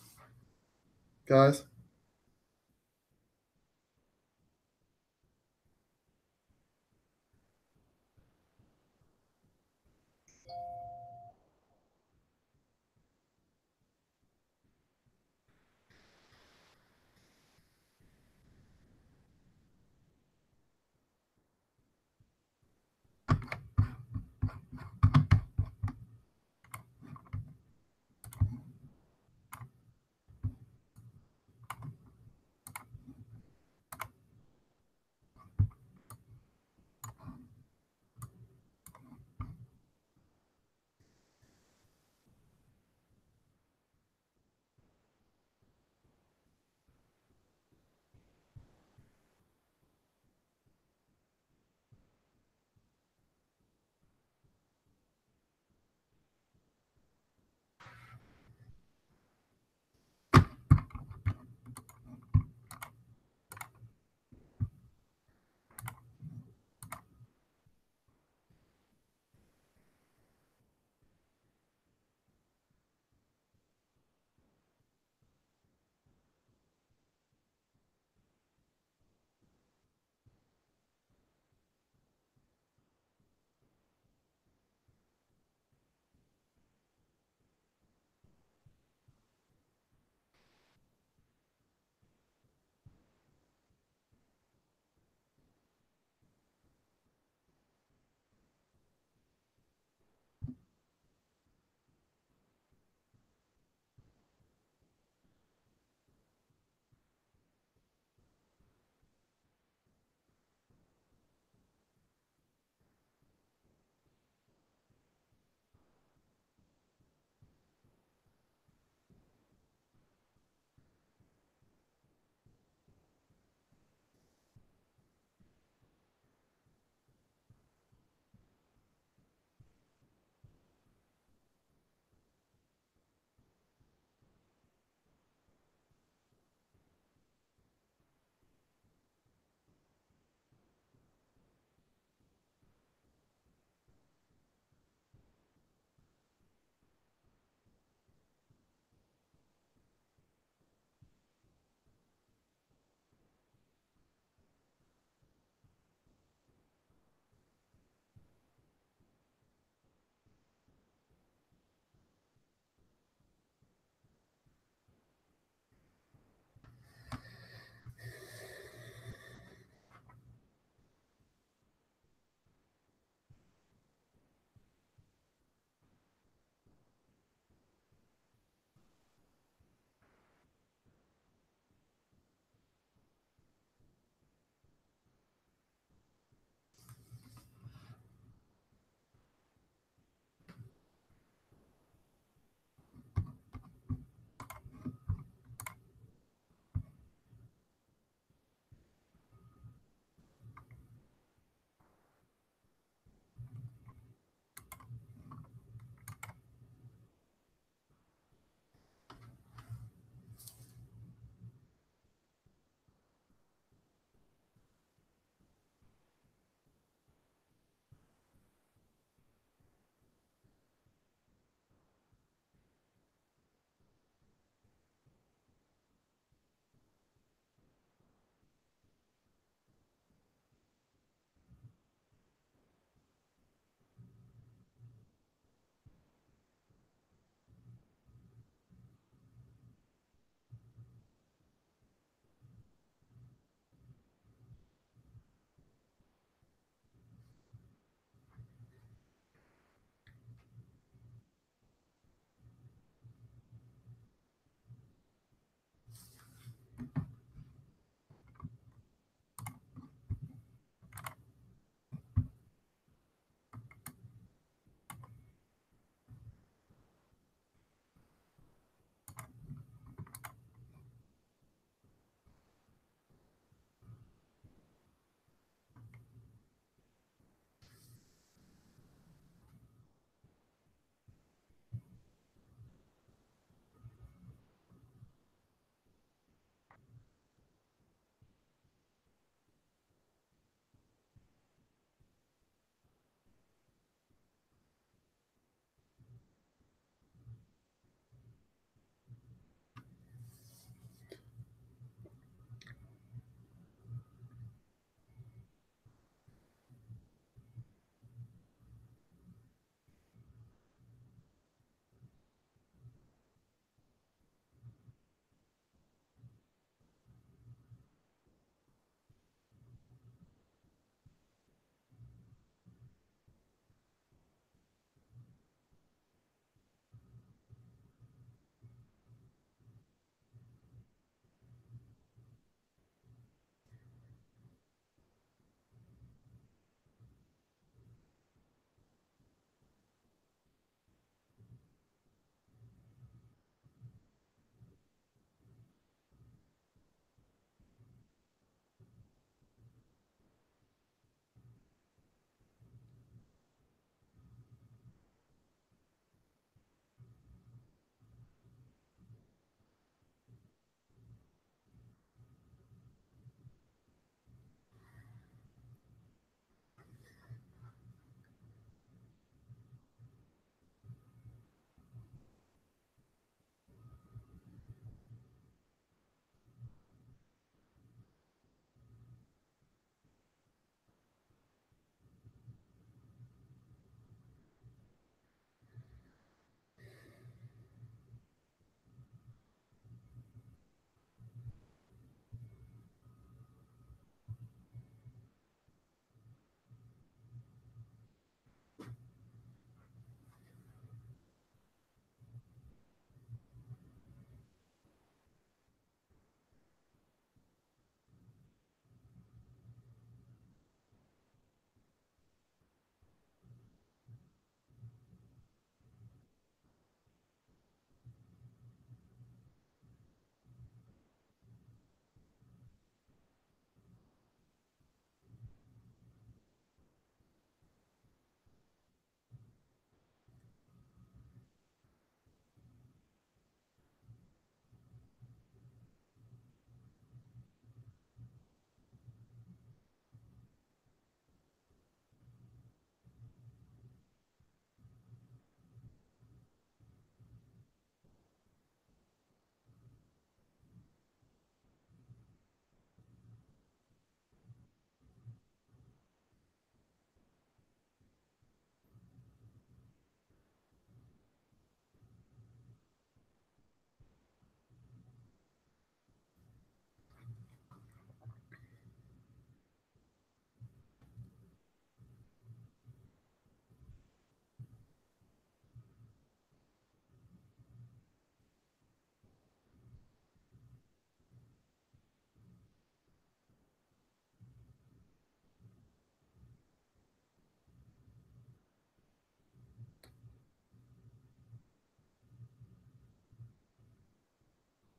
guys.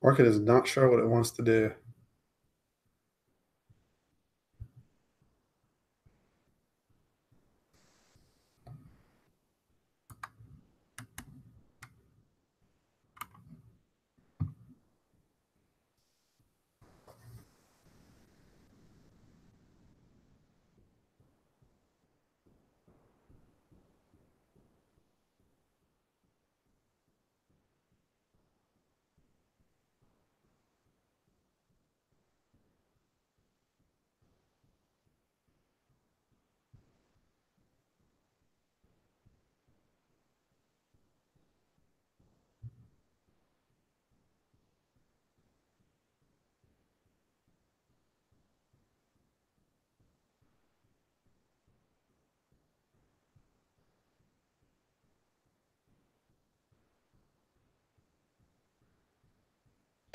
Market is not sure what it wants to do.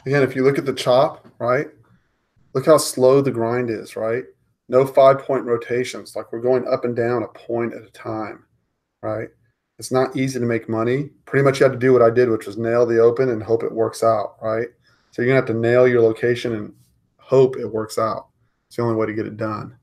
Again, if you look at the chop, right? Look how slow the grind is, right? No 5 point rotations. Like we're going up and down a point at a time, right? It's not easy to make money. Pretty much you have to do what I did, which was nail the open and hope it works out, right? So you're gonna have to nail your location and hope it works out. It's the only way to get it done.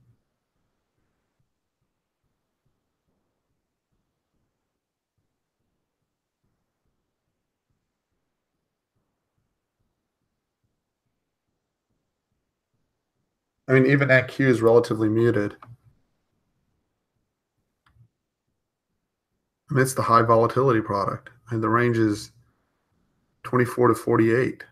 I mean, even NQ is relatively muted. I mean, it's the high volatility product, and the range is 24 to 48.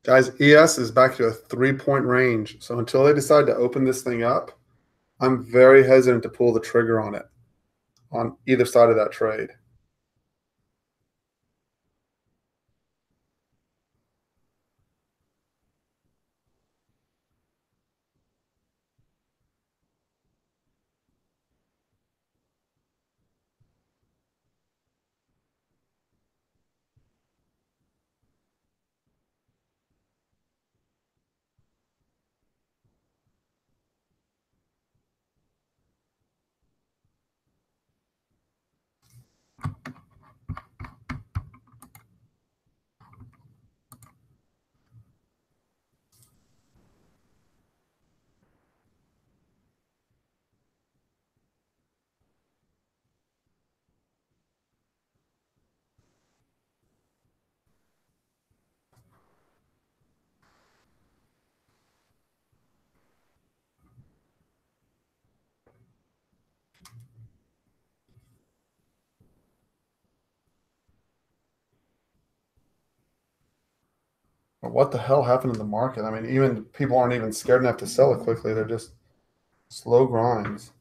Guys, ES is back to a 3-point range. So until they decide to open this thing up, I'm very hesitant to pull the trigger on it on either side of that trade. But what the hell happened in the market? I mean, even people aren't even scared enough to sell it quickly. They're just slow grinds.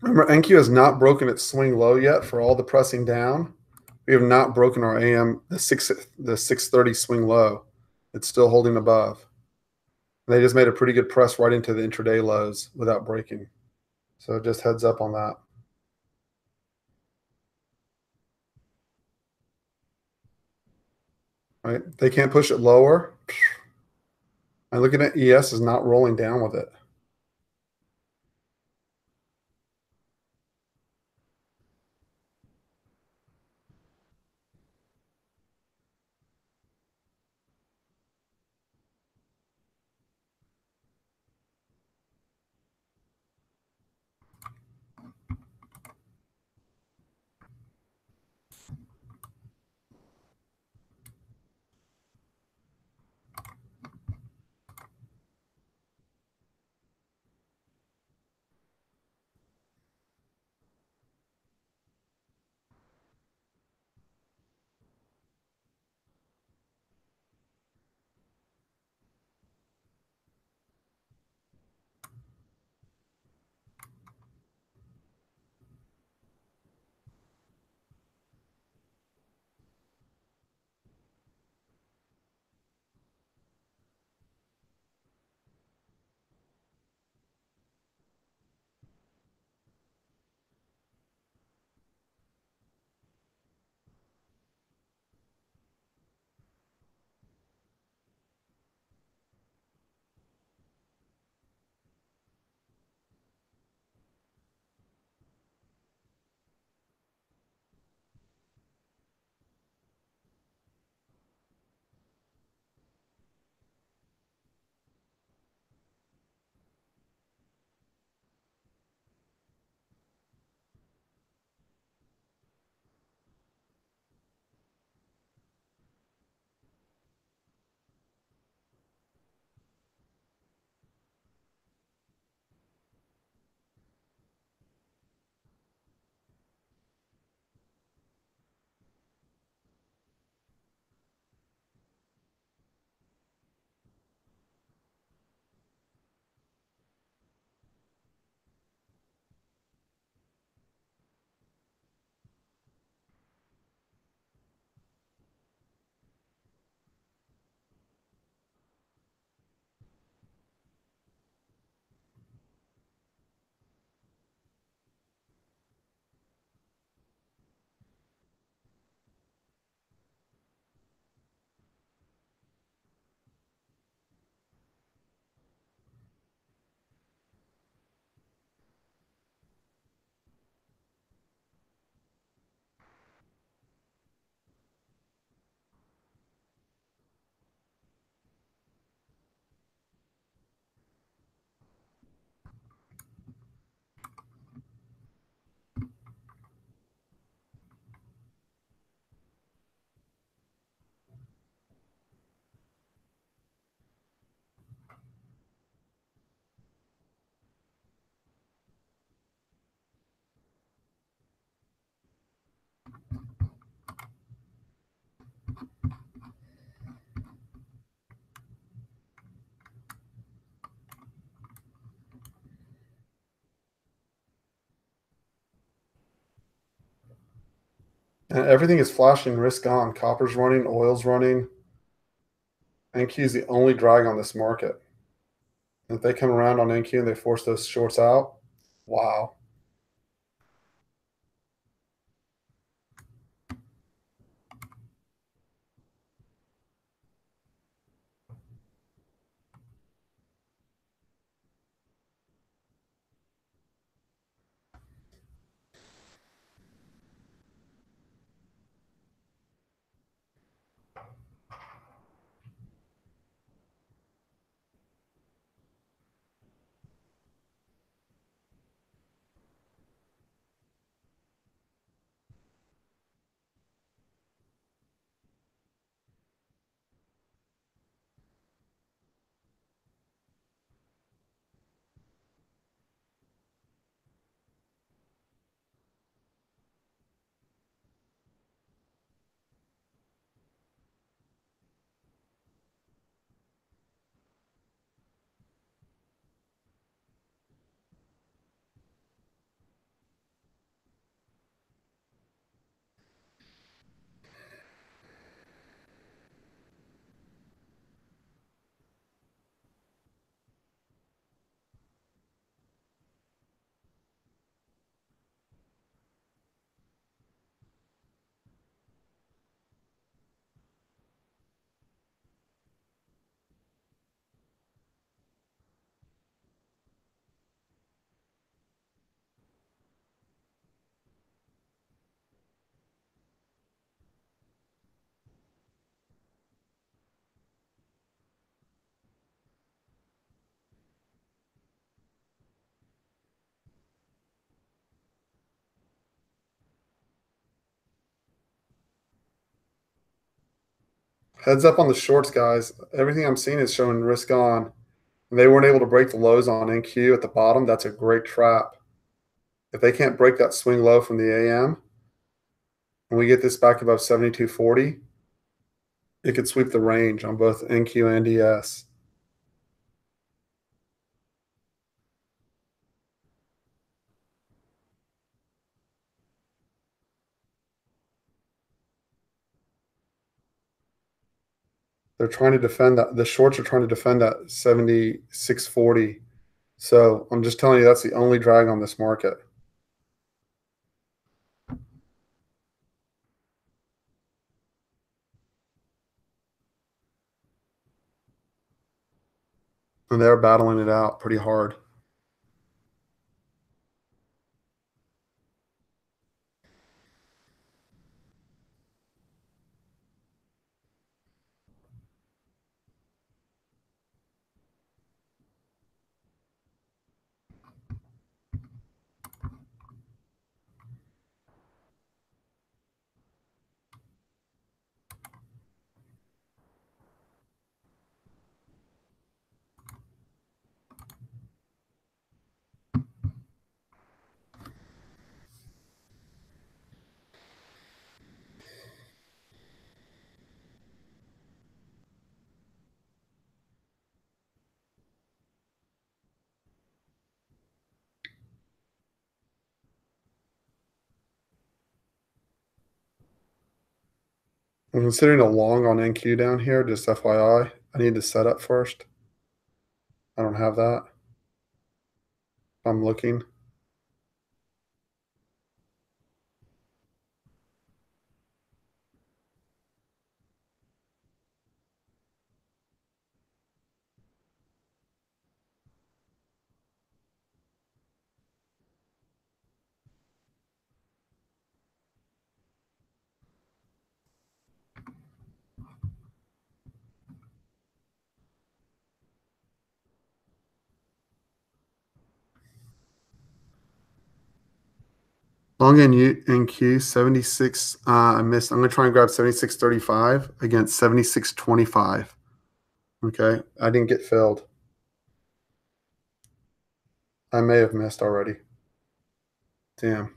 Remember, NQ has not broken its swing low yet for all the pressing down. We have not broken our AM the 630 swing low. It's still holding above. They just made a pretty good press right into the intraday lows without breaking. So just heads up on that. Right? They can't push it lower. And looking at ES is not rolling down with it. And everything is flashing risk on. Copper's running, oil's running. NQ is the only drag on this market. If they come around on NQ and they force those shorts out, wow. Heads up on the shorts, guys. Everything I'm seeing is showing risk on. And they weren't able to break the lows on NQ at the bottom. That's a great trap. If they can't break that swing low from the AM and we get this back above 72.40, it could sweep the range on both NQ and ES. They're trying to defend that. The shorts are trying to defend that 76.40. So I'm just telling you that's the only drag on this market. And they're battling it out pretty hard. I'm considering a long on NQ down here, just FYI. I need to set up first. I don't have that. I'm looking. Long NQ 76. I missed. I'm gonna try and grab 76.35 against 76.25. Okay, I didn't get filled. I may have missed already. Damn.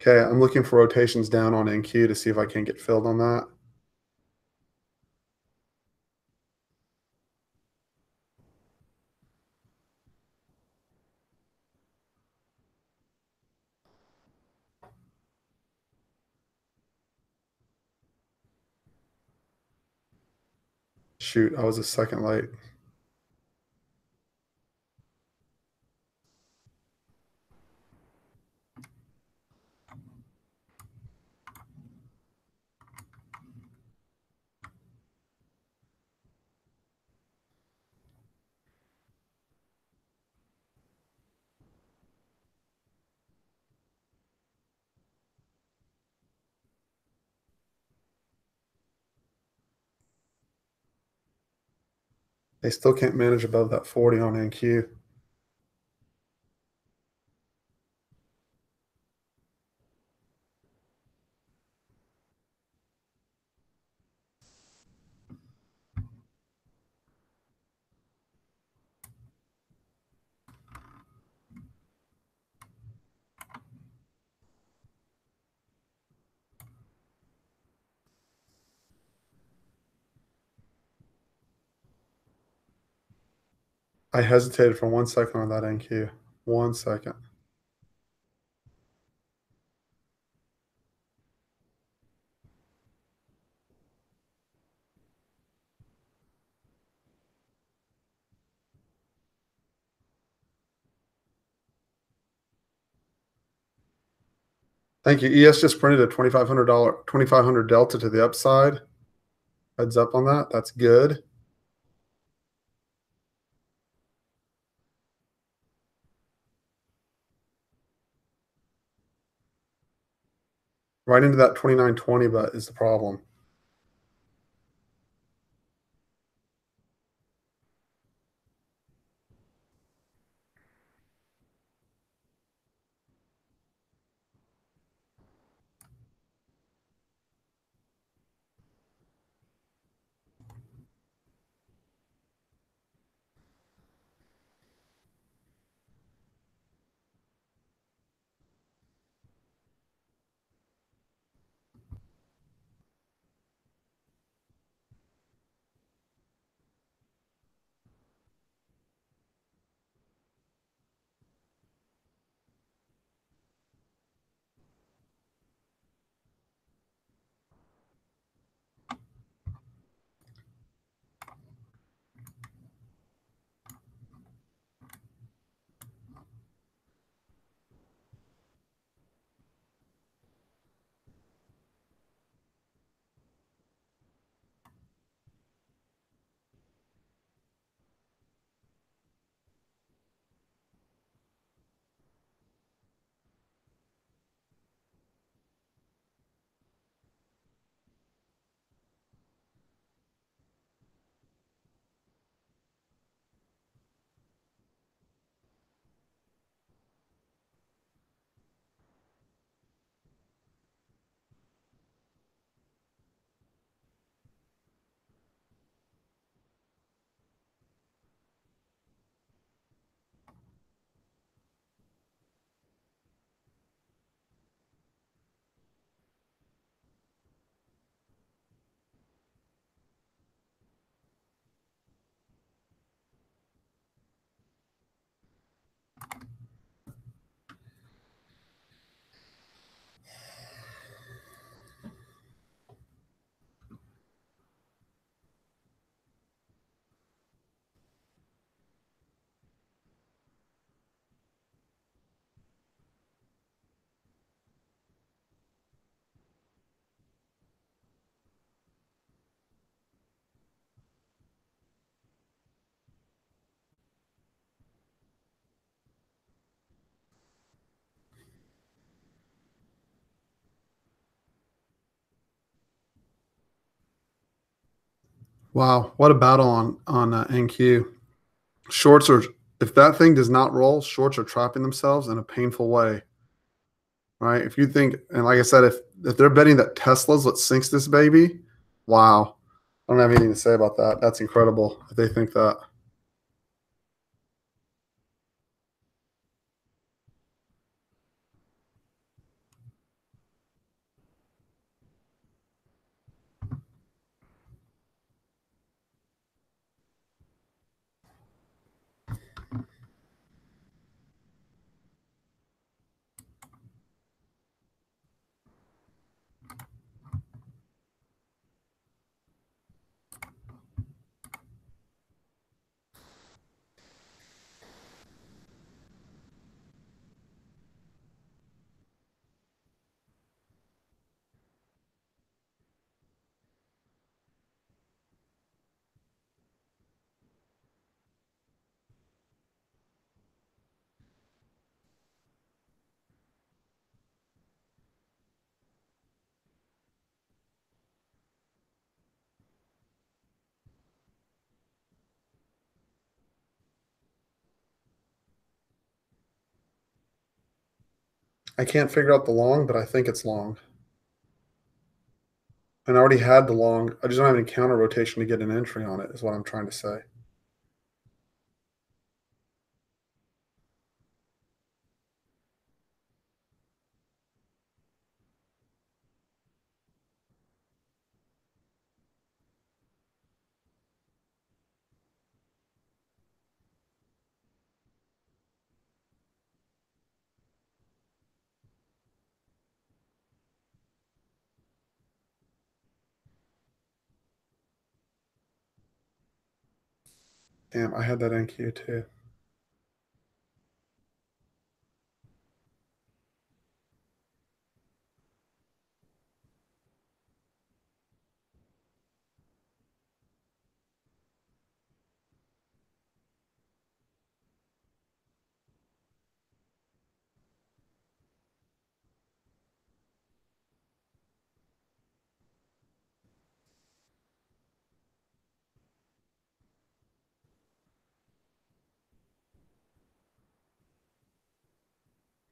Okay, I'm looking for rotations down on NQ to see if I can get filled on that. Shoot, I was a second late. They still can't manage above that 40 on NQ. I hesitated for 1 second on that NQ. 1 second. Thank you. ES just printed a $2,500 delta to the upside. Heads up on that. That's good. Right into that 2920, but is the problem. Wow, what a battle on NQ. Shorts are, if that thing does not roll, shorts are trapping themselves in a painful way, right? If you think, and like I said, if they're betting that Tesla's what sinks this baby, wow, I don't have anything to say about that. That's incredible if they think that. I can't figure out the long, but I think it's long. And I already had the long. I just don't have any counter rotation to get an entry on it, is what I'm trying to say. Damn, I had that NQ too.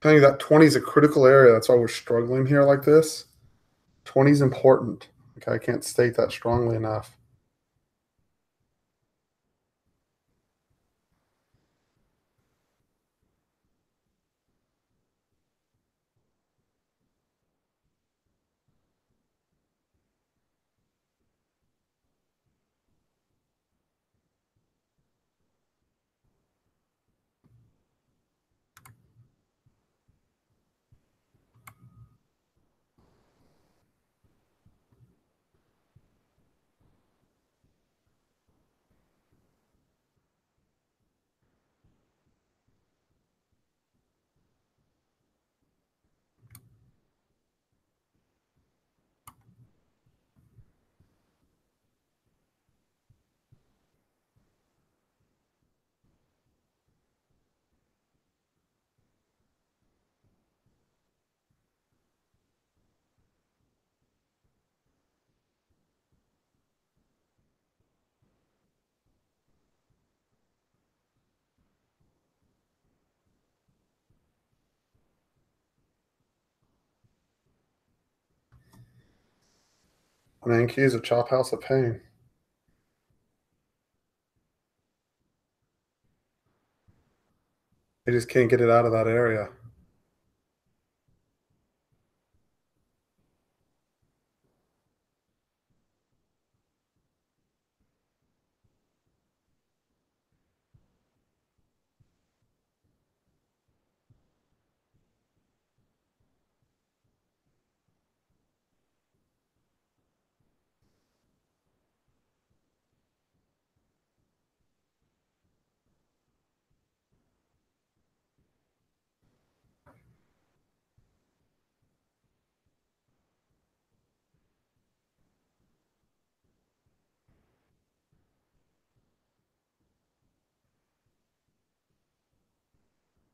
Telling you that 20 is a critical area. That's why we're struggling here like this. 20 is important. Okay, I can't state that strongly enough. An NQ is a chop house of pain. They just can't get it out of that area.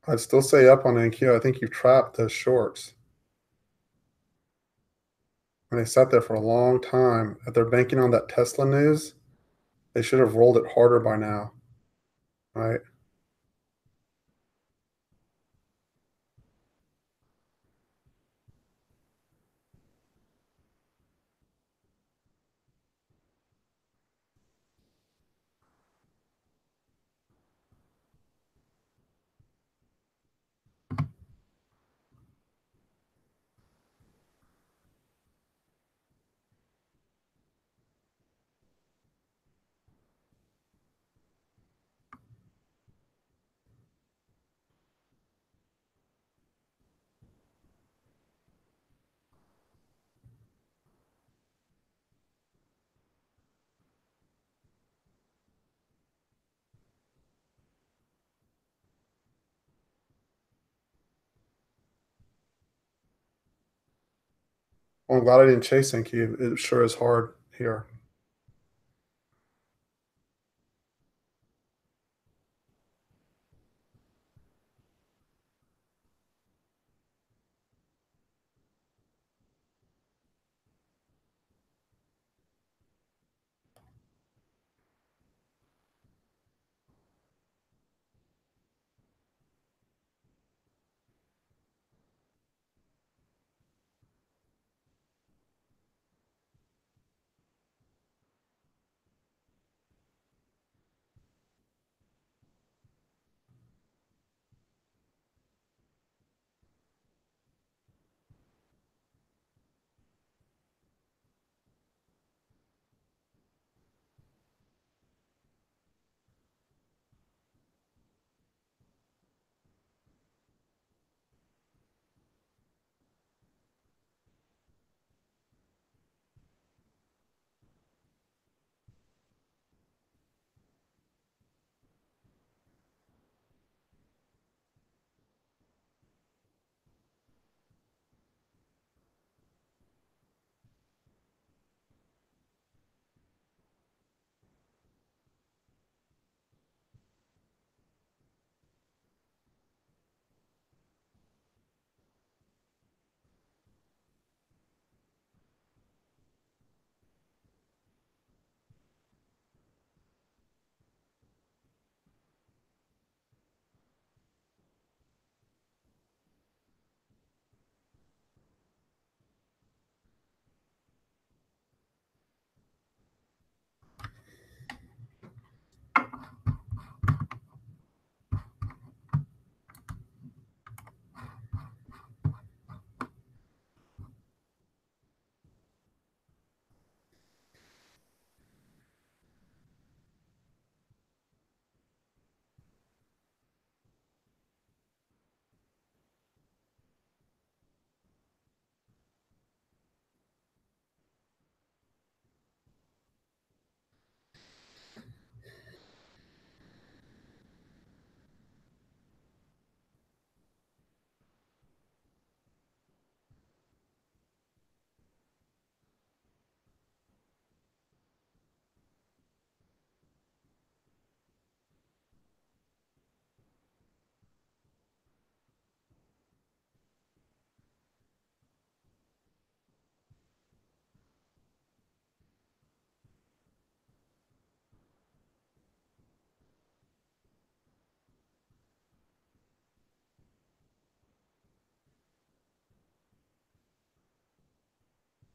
I'd still say up on NQ. I think you've trapped those shorts. And they sat there for a long time. If they're banking on that Tesla news, they should have rolled it harder by now, right? Well, I'm glad I didn't chase NQ. It sure is hard here.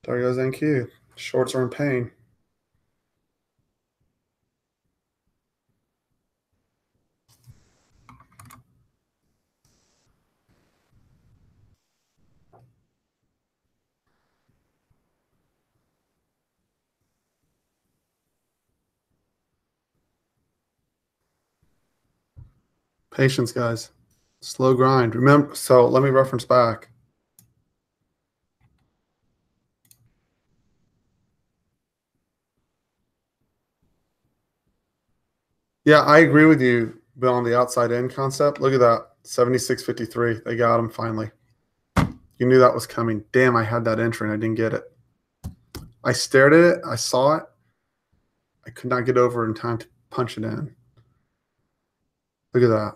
There goes NQ. Shorts are in pain. Patience, guys. Slow grind. Remember, so let me reference back. Yeah, I agree with you, Bill, on the outside in concept. Look at that. 76.53. They got him finally. You knew that was coming. Damn, I had that entry and I didn't get it. I stared at it. I saw it. I could not get over in time to punch it in. Look at that.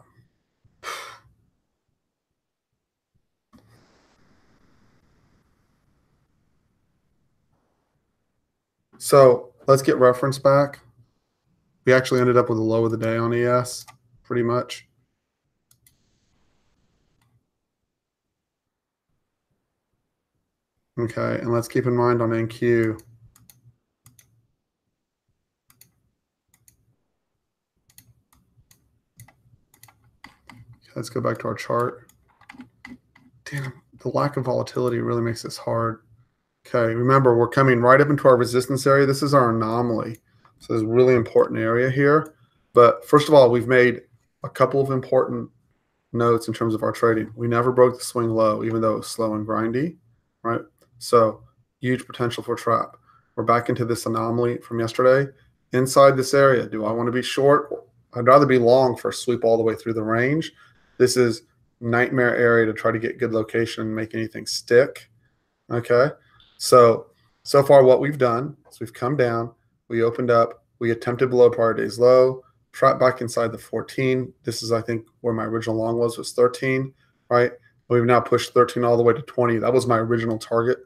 So let's get reference back. We actually ended up with a low of the day on ES, pretty much. Okay, and let's keep in mind on NQ. Let's go back to our chart. Damn, the lack of volatility really makes this hard. Okay, remember, we're coming right up into our resistance area. This is our anomaly. So this is a really important area here. But first of all, we've made a couple of important notes in terms of our trading. We never broke the swing low, even though it was slow and grindy, right? So huge potential for trap. We're back into this anomaly from yesterday. Inside this area, do I want to be short? I'd rather be long for a sweep all the way through the range. This is nightmare area to try to get good location and make anything stick. Okay. So far what we've done is we've come down, we opened up, we attempted below prior day's low, trapped back inside the 14. This is, I think, where my original long was 13, right? We've now pushed 13 all the way to 20. That was my original target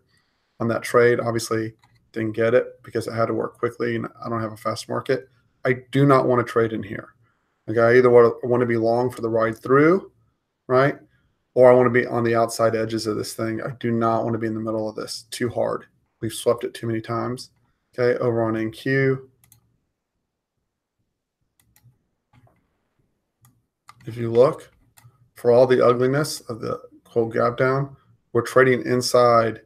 on that trade. Obviously, didn't get it because it had to work quickly, and I don't have a fast market. I do not want to trade in here. Okay, I either want to be long for the ride through, right? Or I want to be on the outside edges of this thing. I do not want to be in the middle of this too hard. We've swept it too many times. Okay, over on NQ. If you look, for all the ugliness of the quote gap down, we're trading inside,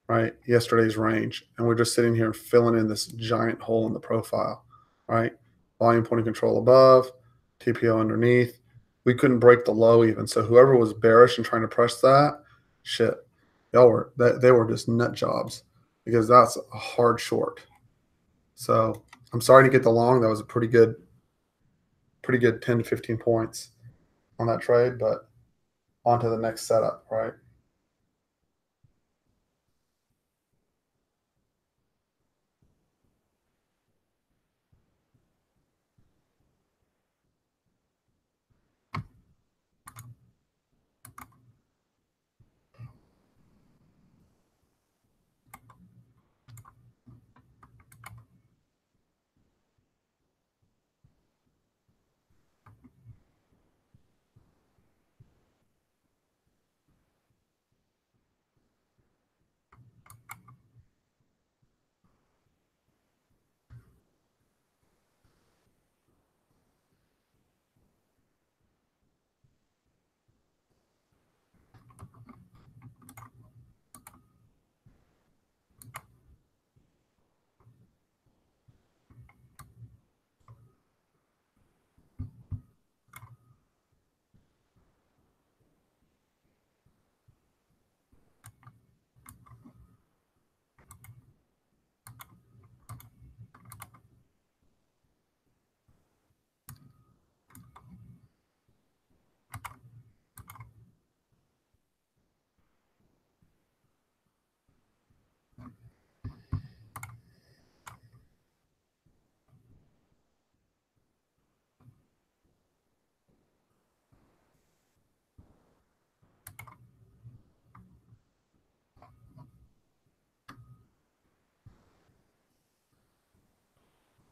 right, yesterday's range. And we're just sitting here and filling in this giant hole in the profile, right? Volume point of control above, TPO underneath. We couldn't break the low even. So whoever was bearish and trying to press that, shit, they were just nut jobs because that's a hard short. So I'm sorry to get the long. That was a pretty good 10 to 15 points on that trade, but on to the next setup, right?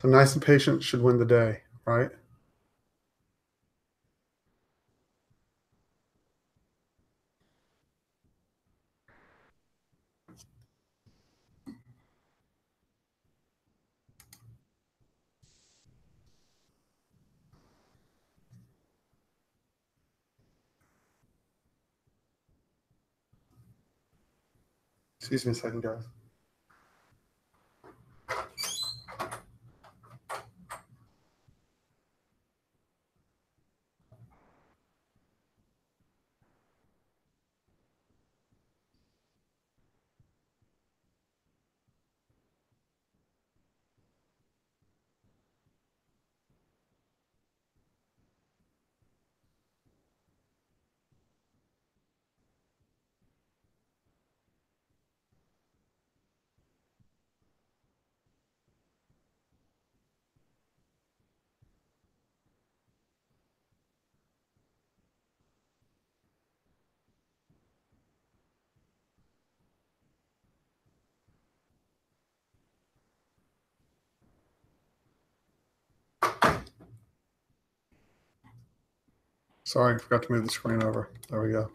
So nice and patient should win the day, right? Excuse me a second, guys. Sorry, I forgot to move the screen over. There we go.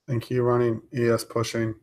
Thank you, running, ES pushing.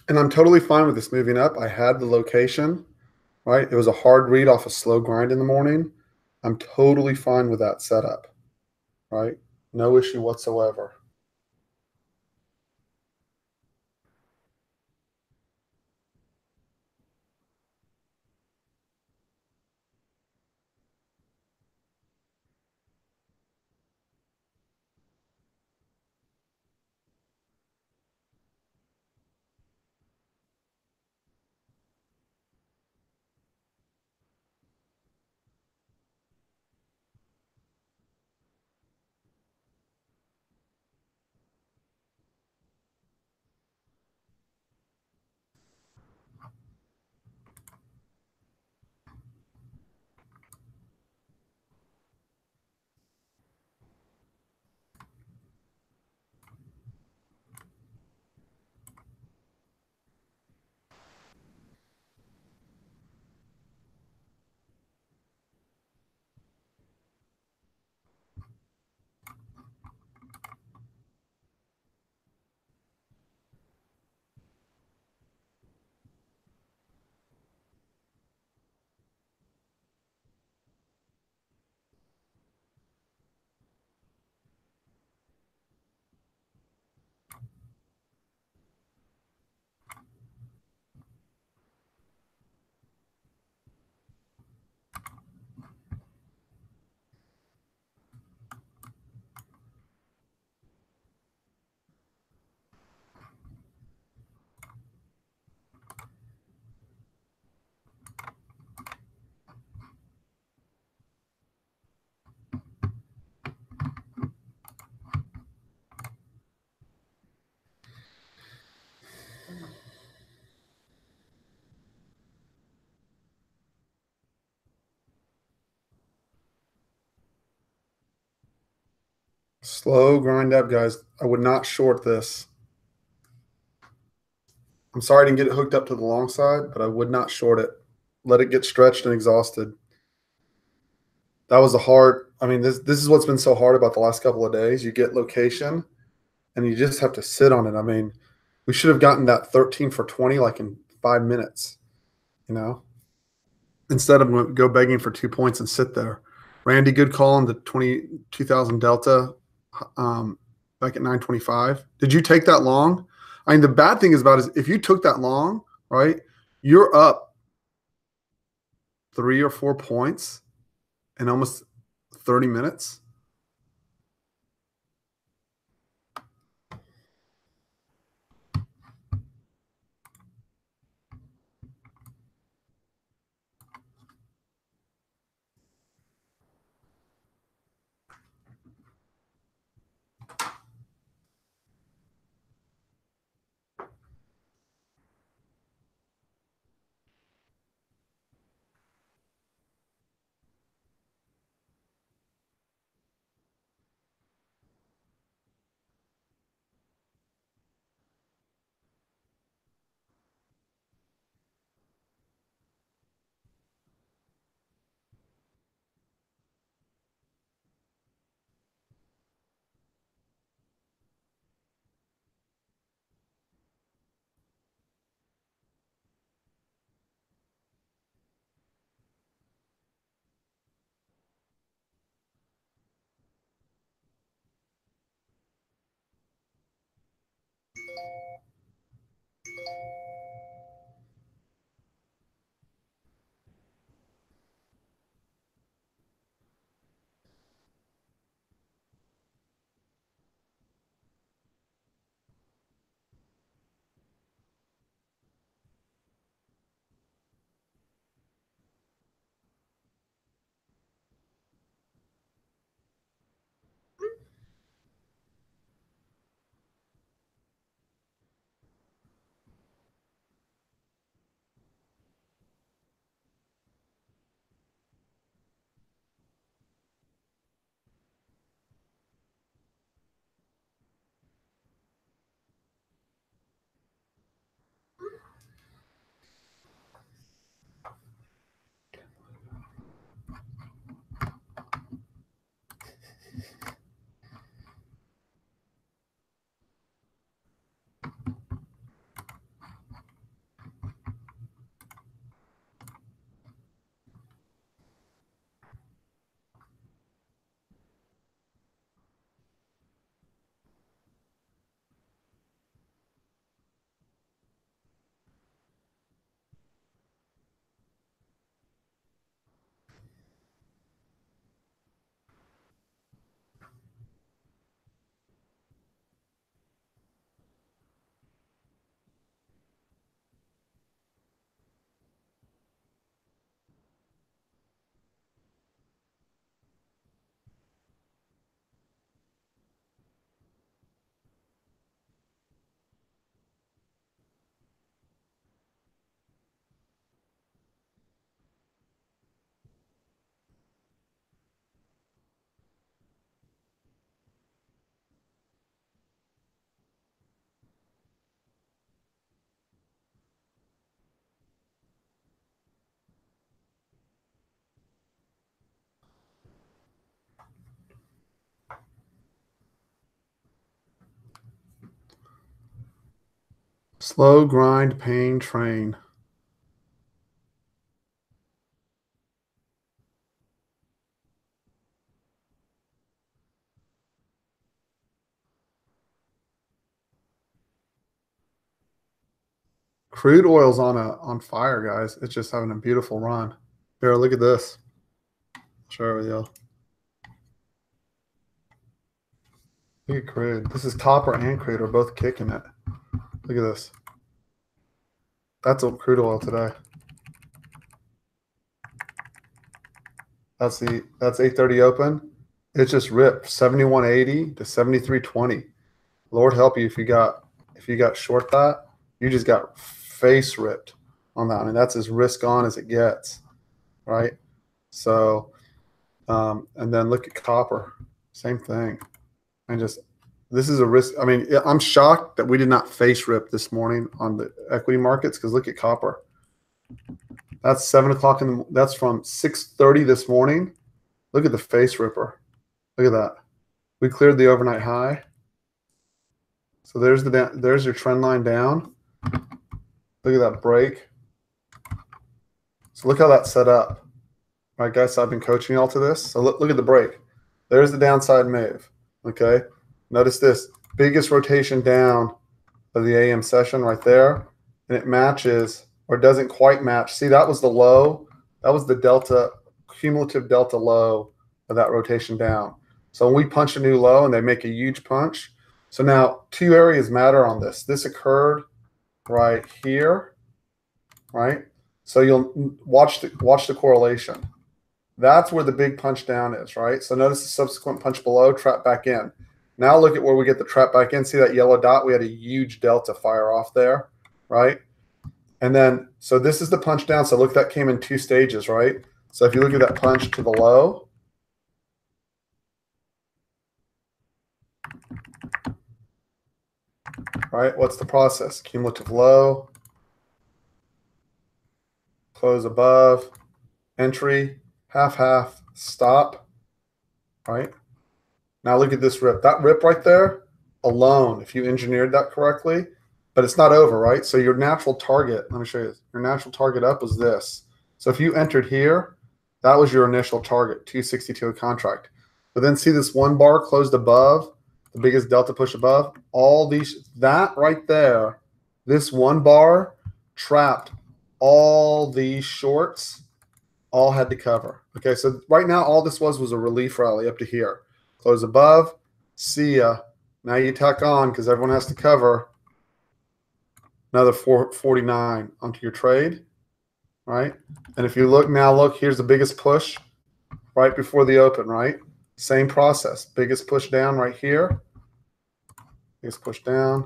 And I'm totally fine with this moving up. I had the location, right? It was a hard read off a slow grind in the morning. I'm totally fine with that setup, right? No issue whatsoever. Slow grind up, guys. I would not short this. I'm sorry I didn't get it hooked up to the long side, but I would not short it. Let it get stretched and exhausted. That was a hard. I mean, this is what's been so hard about the last couple of days. You get location, and you just have to sit on it. I mean, we should have gotten that 13 for 20 like in 5 minutes. You know, instead of go begging for 2 points and sit there. Randy, good call on the 22,000 Delta um, back at 925. Did you take that long? I mean, the bad thing is about is if you took that long, right, you're up 3 or 4 points in almost 30 minutes. Slow grind pain train. Crude oil's on fire, guys. It's just having a beautiful run. Here, look at this. I'll share it with you. Look at crude. This is copper and crude are both kicking it. Look at this. That's a crude oil today. That's 8:30 open. It just ripped 71.80 to 73.20. Lord help you if you got short that. You just got face ripped on that. I mean, that's as risk on as it gets, right? So, and then look at copper, same thing. And just, this is a risk. I mean, I'm shocked that we did not face rip this morning on the equity markets, because look at copper. That's 7 o'clock that's from 6:30 this morning. Look at the face ripper. Look at that. We cleared the overnight high. So there's your trend line down. Look at that break. So look how that's set up. All right, guys, so I've been coaching y'all to this. So look at the break. There's the downside move. Okay. Notice this. Biggest rotation down of the AM session right there. And it matches, or doesn't quite match. See, that was the low. That was the delta, cumulative delta low of that rotation down. So when we punch a new low and they make a huge punch. So now 2 areas matter on this. This occurred right here, right? So you'll watch the correlation. That's where the big punch down is, right? So notice the subsequent punch below, trap back in. Now look at where we get the trap back in. See that yellow dot? We had a huge delta fire off there, right? And then, so this is the punch down. So look, that came in 2 stages, right? So if you look at that punch to the low, right? What's the process? Cumulative low, close above, entry, half, stop, right? Now look at this rip. That rip right there alone, if you engineered that correctly, but it's not over, right? So your natural target, let me show you this. Your natural target up was this. So if you entered here, that was your initial target, 262 a contract. But then see this one bar closed above, the biggest delta push above, all these, that right there, this one bar trapped all these shorts, all had to cover. Okay, so right now all this was a relief rally up to here. Close above, see ya. Now you tack on, because everyone has to cover, another 449 onto your trade, right? And if you look now, look, here's the biggest push right before the open, right? Same process. Biggest push down right here. Biggest push down,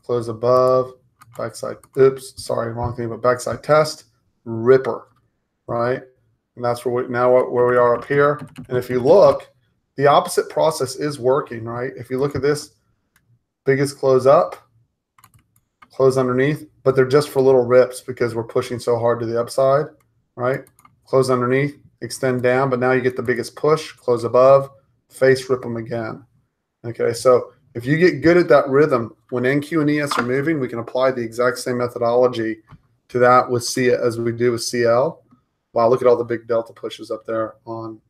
close above, backside, oops, sorry, wrong thing, but backside test, ripper, right? And that's where where we are up here. And if you look, the opposite process is working, right? If you look at this, biggest close up, close underneath, but they're just for little rips because we're pushing so hard to the upside, right? Close underneath, extend down, but now you get the biggest push, close above, face rip them again. Okay, so if you get good at that rhythm, when NQ and ES are moving, we can apply the exact same methodology to that with C as we do with CL. Wow, look at all the big delta pushes up there on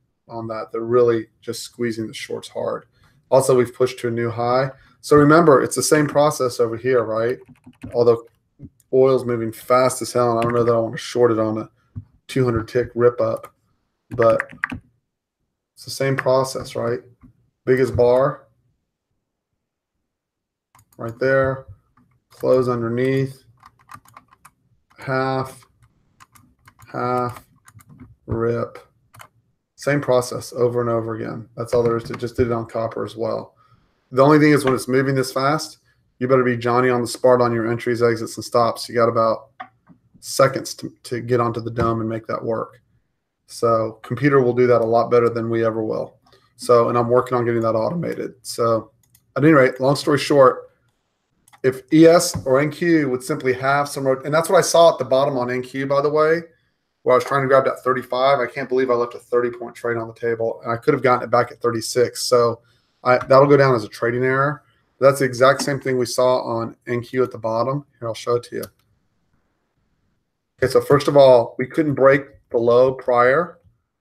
that. They're really just squeezing the shorts hard. Also, we've pushed to a new high. So remember, it's the same process over here, right? Although oil's moving fast as hell, and I don't know that I want to short it on a 200 tick rip up, but it's the same process, right? Biggest bar right there, close underneath, half, rip. Same process over and over again. That's all there is to it. Just did it on copper as well. The only thing is when it's moving this fast, you better be Johnny on the spot on your entries, exits, and stops. You got about seconds to get onto the dome and make that work. So computer will do that a lot better than we ever will. So, and I'm working on getting that automated. So at any rate, long story short, if ES or NQ would simply have some, and that's what I saw at the bottom on NQ, by the way, where I was trying to grab that 35. I can't believe I left a 30-point trade on the table, and I could have gotten it back at 36. So that'll go down as a trading error. That's the exact same thing we saw on NQ at the bottom. Here, I'll show it to you. Okay, so first of all, we couldn't break the low prior,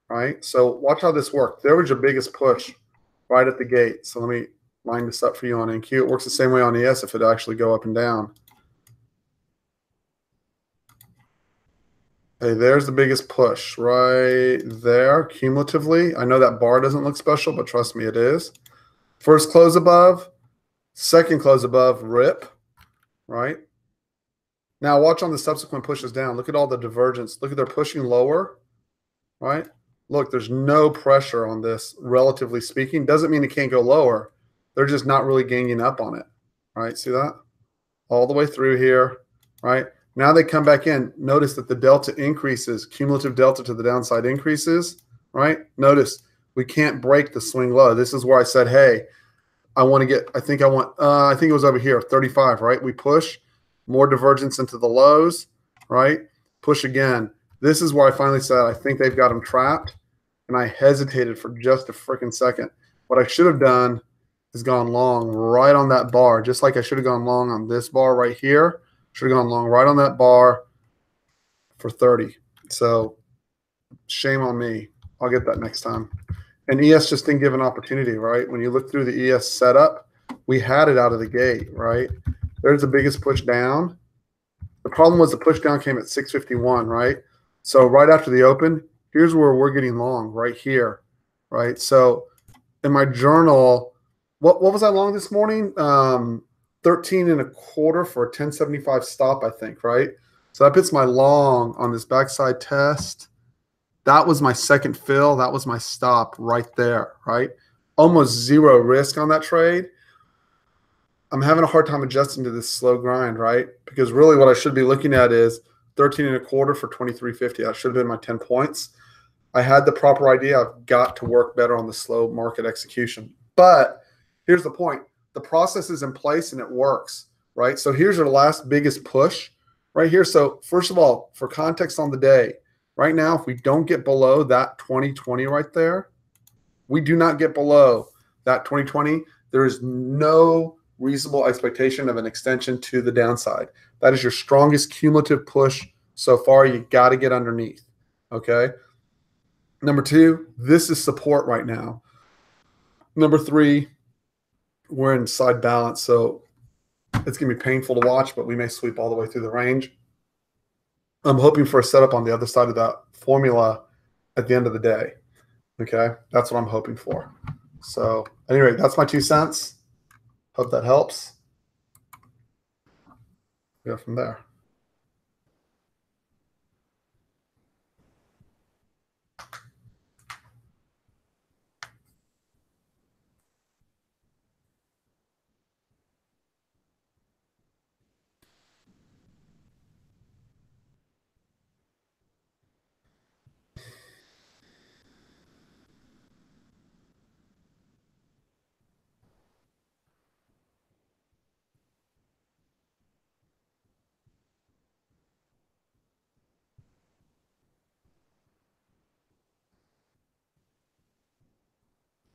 right? So watch how this worked. There was your biggest push right at the gate. So let me line this up for you on NQ. It works the same way on ES if it actually go up and down. Okay, there's the biggest push right there cumulatively. I know that bar doesn't look special, but trust me, it is. First close above, second close above, rip, right? Now watch on the subsequent pushes down. Look at all the divergence. Look at they're pushing lower, right? Look, there's no pressure on this, relatively speaking. Doesn't mean it can't go lower. They're just not really ganging up on it, right? See that? All the way through here, right? Now they come back in. Notice that the delta increases, cumulative delta to the downside increases, right? Notice we can't break the swing low. This is where I said, hey, I want to get, I think it was over here, 35, right? We push, more divergence into the lows, right? Push again. This is where I finally said, I think they've got them trapped. And I hesitated for just a freaking second. What I should have done is gone long right on that bar, just like I should have gone long on this bar right here. Should have gone long right on that bar for 30. So shame on me. I'll get that next time. And ES just didn't give an opportunity, right? When you look through the ES setup, we had it out of the gate, right? There's the biggest push down. The problem was the push down came at 651, right? So right after the open, here's where we're getting long, right here, right? So in my journal, what was I long this morning? 13 and a quarter for a 1075 stop, I think, right? So that puts my long on this backside test. That was my second fill. That was my stop right there, right? Almost zero risk on that trade. I'm having a hard time adjusting to this slow grind, right? Because really what I should be looking at is 13 and a quarter for 23.50. That should have been my 10 points. I had the proper idea. I've got to work better on the slow market execution. But here's the point. The process is in place and it works, right? So here's your last biggest push right here. So first of all, for context on the day, right now, if we don't get below that 2020 right there, we do not get below that 2020, there is no reasonable expectation of an extension to the downside. That is your strongest cumulative push so far. You got to get underneath, okay? Number two, this is support right now. Number three, we're in side balance, so it's going to be painful to watch, but we may sweep all the way through the range. I'm hoping for a setup on the other side of that formula at the end of the day. Okay, that's what I'm hoping for. So anyway, that's my 2 cents. Hope that helps. Go from there.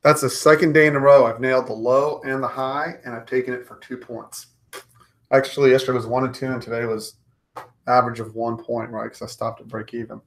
That's the second day in a row I've nailed the low and the high, and I've taken it for 2 points. Actually, yesterday was 1 and 2, and today was average of 1 point, right? Because I stopped at break even.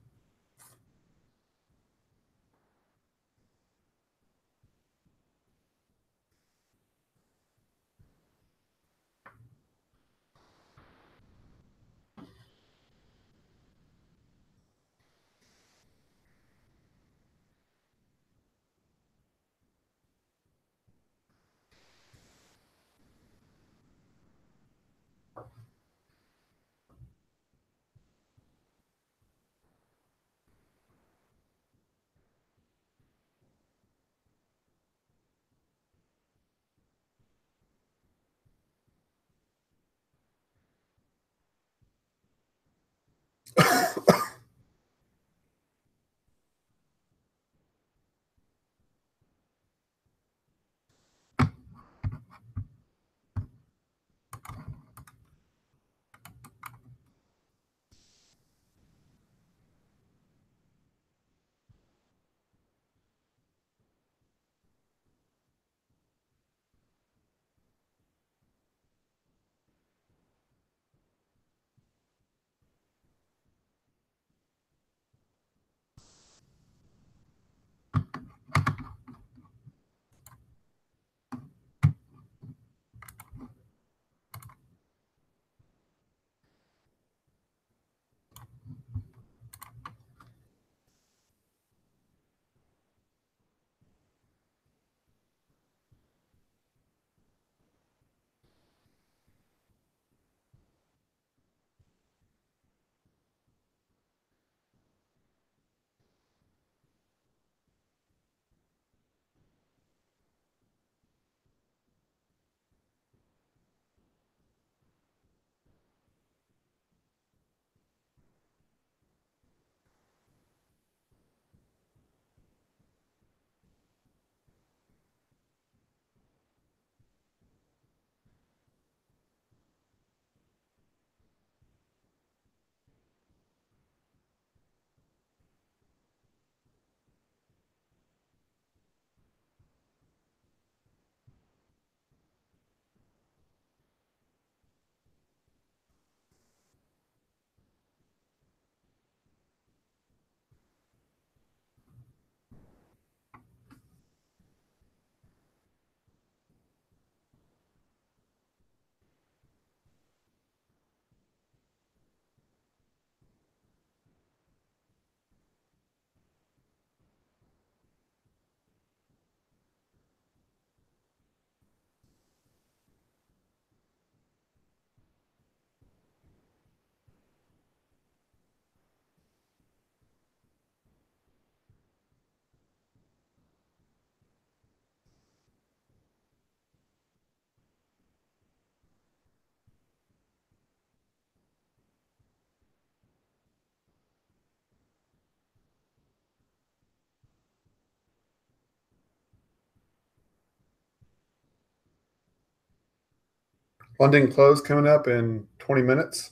London close coming up in 20 minutes.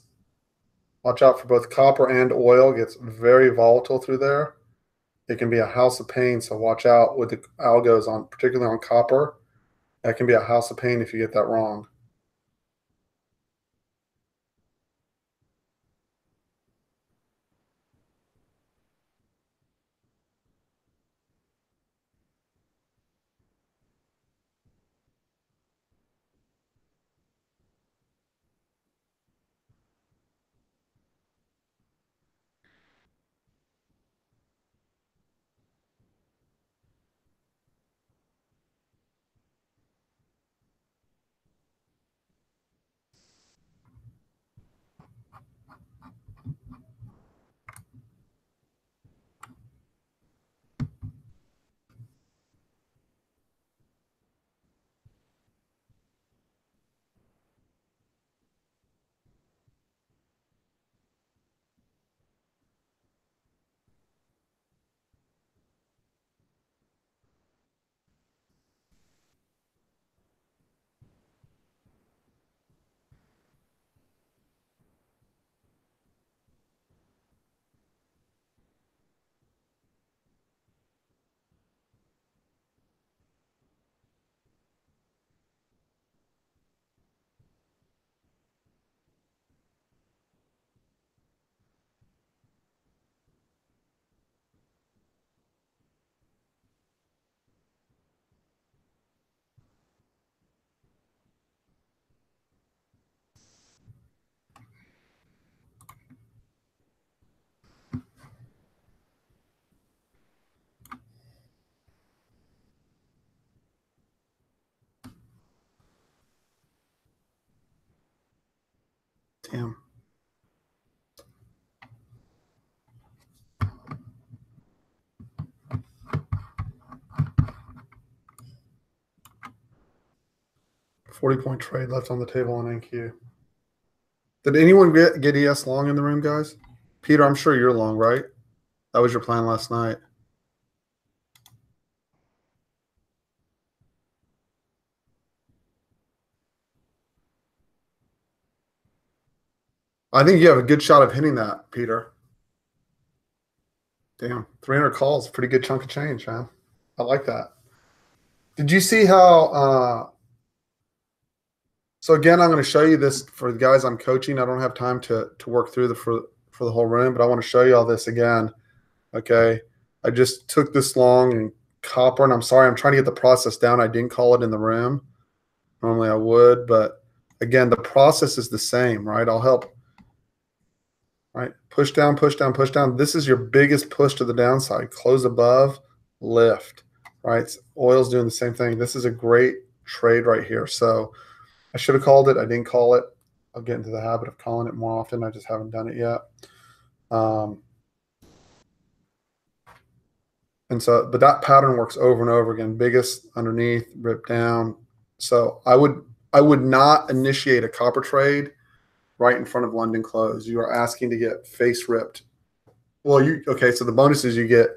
Watch out for both copper and oil. It gets very volatile through there. It can be a house of pain, so watch out with the algos on, particularly on copper. That can be a house of pain if you get that wrong. Damn. $40-point trade left on the table on NQ. Did anyone get ES long in the room, guys? Peter, I'm sure you're long, right? That was your plan last night. I think you have a good shot of hitting that, Peter. Damn, 300 calls, pretty good chunk of change, man. I like that. Did you see how? So again, I'm going to show you this for the guys I'm coaching. I don't have time to work through for the whole room, but I want to show you all this again. Okay, I just took this long and copper, and I'm sorry, I'm trying to get the process down. I didn't call it in the room. Normally I would, but again, the process is the same, right? I'll help. Right, push down, push down, push down. This is your biggest push to the downside. Close above, lift. Right, oil's doing the same thing. This is a great trade right here. So I should have called it. I didn't call it. I'll get into the habit of calling it more often. I just haven't done it yet. And so, but that pattern works over and over again. Biggest underneath, rip down. So I would not initiate a copper trade right in front of London close. You are asking to get face ripped. Well, okay. So the bonus is you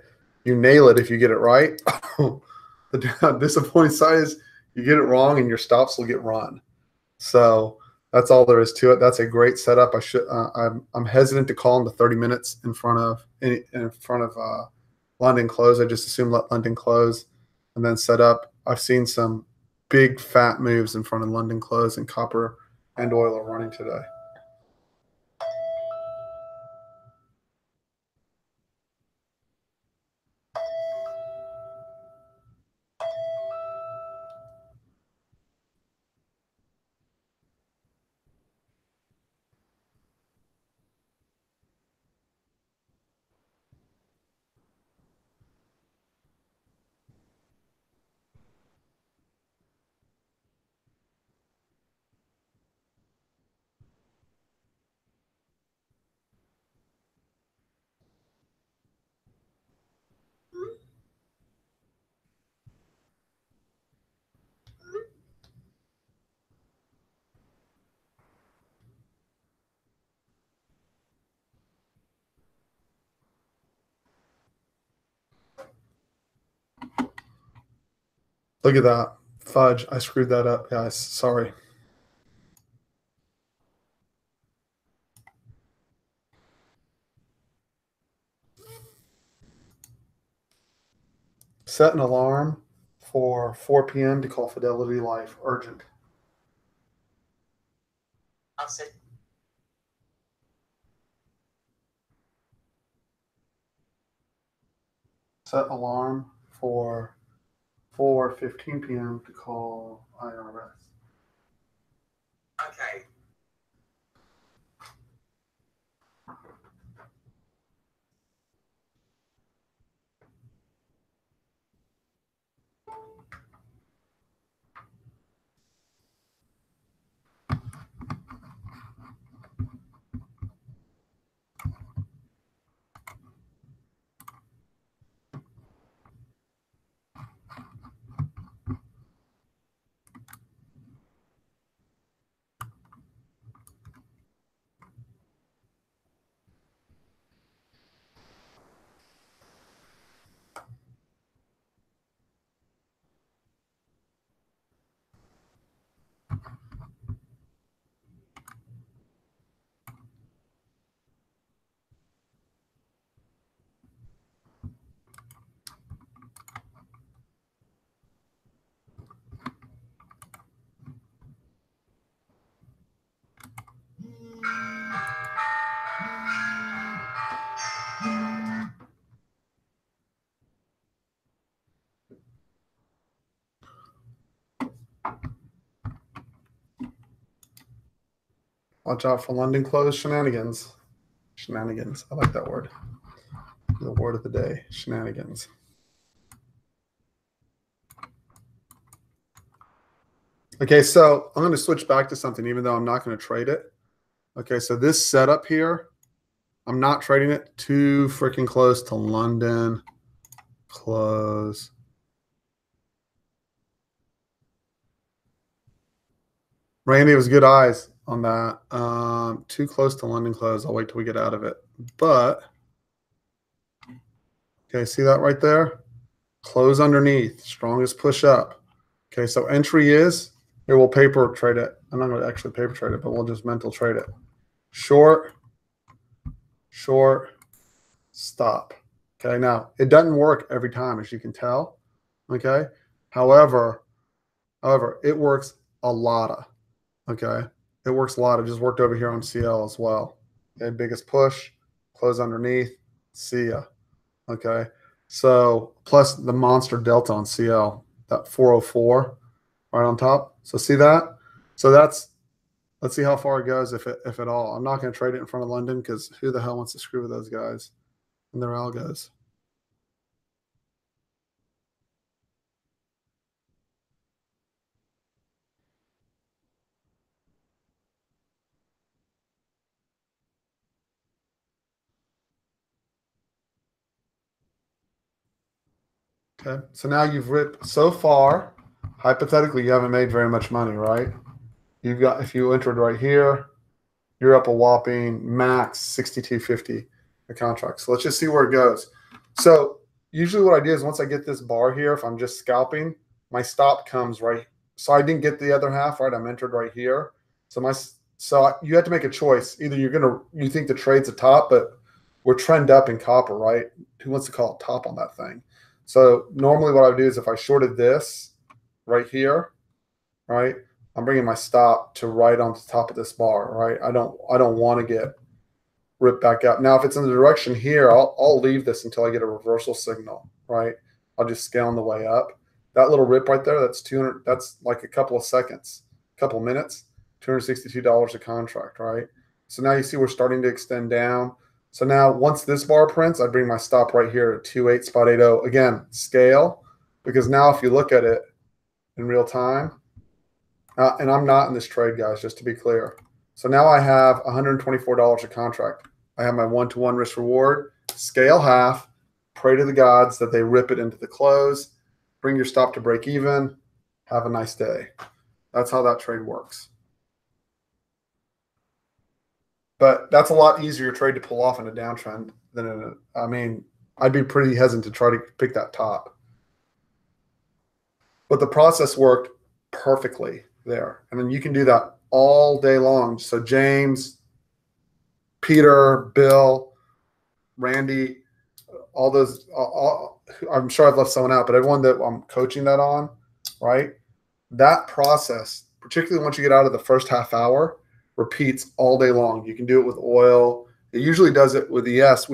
nail it if you get it right. The disappointing side is you get it wrong and your stops will get run. So that's all there is to it. That's a great setup. I'm hesitant to call in the 30 minutes in front of London close. I just assume let London close and then set up. I've seen some big fat moves in front of London close, and copper and oil are running today. Look at that. Fudge. I screwed that up, guys. Sorry. Set an alarm for 4 p.m. to call Fidelity Life urgent. I'll set. Set alarm for 4:15 p.m. to call IRS. Okay. Watch out for London close shenanigans. Shenanigans. I like that word. The word of the day. Shenanigans. Okay, so I'm going to switch back to something, even though I'm not going to trade it. Okay, so this setup here, I'm not trading it too freaking close to London close. Randy, it was good eyes on that. Too close to London close. I'll wait till we get out of it. But, okay, see that right there? Close underneath, strongest push up. Okay, so entry is, here we'll paper trade it. I'm not going to actually paper trade it, but we'll just mental trade it. Short, short, stop. Okay, now it doesn't work every time, as you can tell. Okay, however, it works a lot. Okay, it works a lot. It just worked over here on CL as well. Okay, biggest push, close underneath, see ya. Okay, so plus the monster delta on CL, that 404 right on top. So see that? So that's, let's see how far it goes, if at all. I'm not going to trade it in front of London because who the hell wants to screw with those guys and their algos? Okay, so now you've ripped so far. Hypothetically, you haven't made very much money, right? You've got, if you entered right here, you're up a whopping max 62.50 a contract. So let's just see where it goes. So usually what I do is once I get this bar here, if I'm just scalping, my stop comes right. So I didn't get the other half, right? I'm entered right here. So you have to make a choice. Either you think the trade's a top, but we're trend up in copper, right? Who wants to call it top on that thing? So normally what I would do is if I shorted this right here, right, I'm bringing my stop to right on the top of this bar, right? I don't want to get ripped back up. Now, if it's in the direction here, I'll leave this until I get a reversal signal, right? I'll just scale on the way up. That little rip right there, that's 200. That's like a couple of seconds, a couple of minutes, $262 a contract, right? So now you see we're starting to extend down. So now once this bar prints, I bring my stop right here at 28.80. Again, scale, because now if you look at it in real time, and I'm not in this trade, guys, just to be clear. So now I have $124 a contract. I have my one-to-one risk reward, scale half, pray to the gods that they rip it into the close, bring your stop to break even, have a nice day. That's how that trade works. But that's a lot easier trade to pull off in a downtrend than in a, I mean, I'd be pretty hesitant to try to pick that top. But the process worked perfectly there. And then you can do that all day long. So James, Peter, Bill, Randy, all those, I'm sure I've left someone out, but everyone that I'm coaching that on, right? That process, particularly once you get out of the first half hour, repeats all day long. You can do it with oil. It usually does it with ES.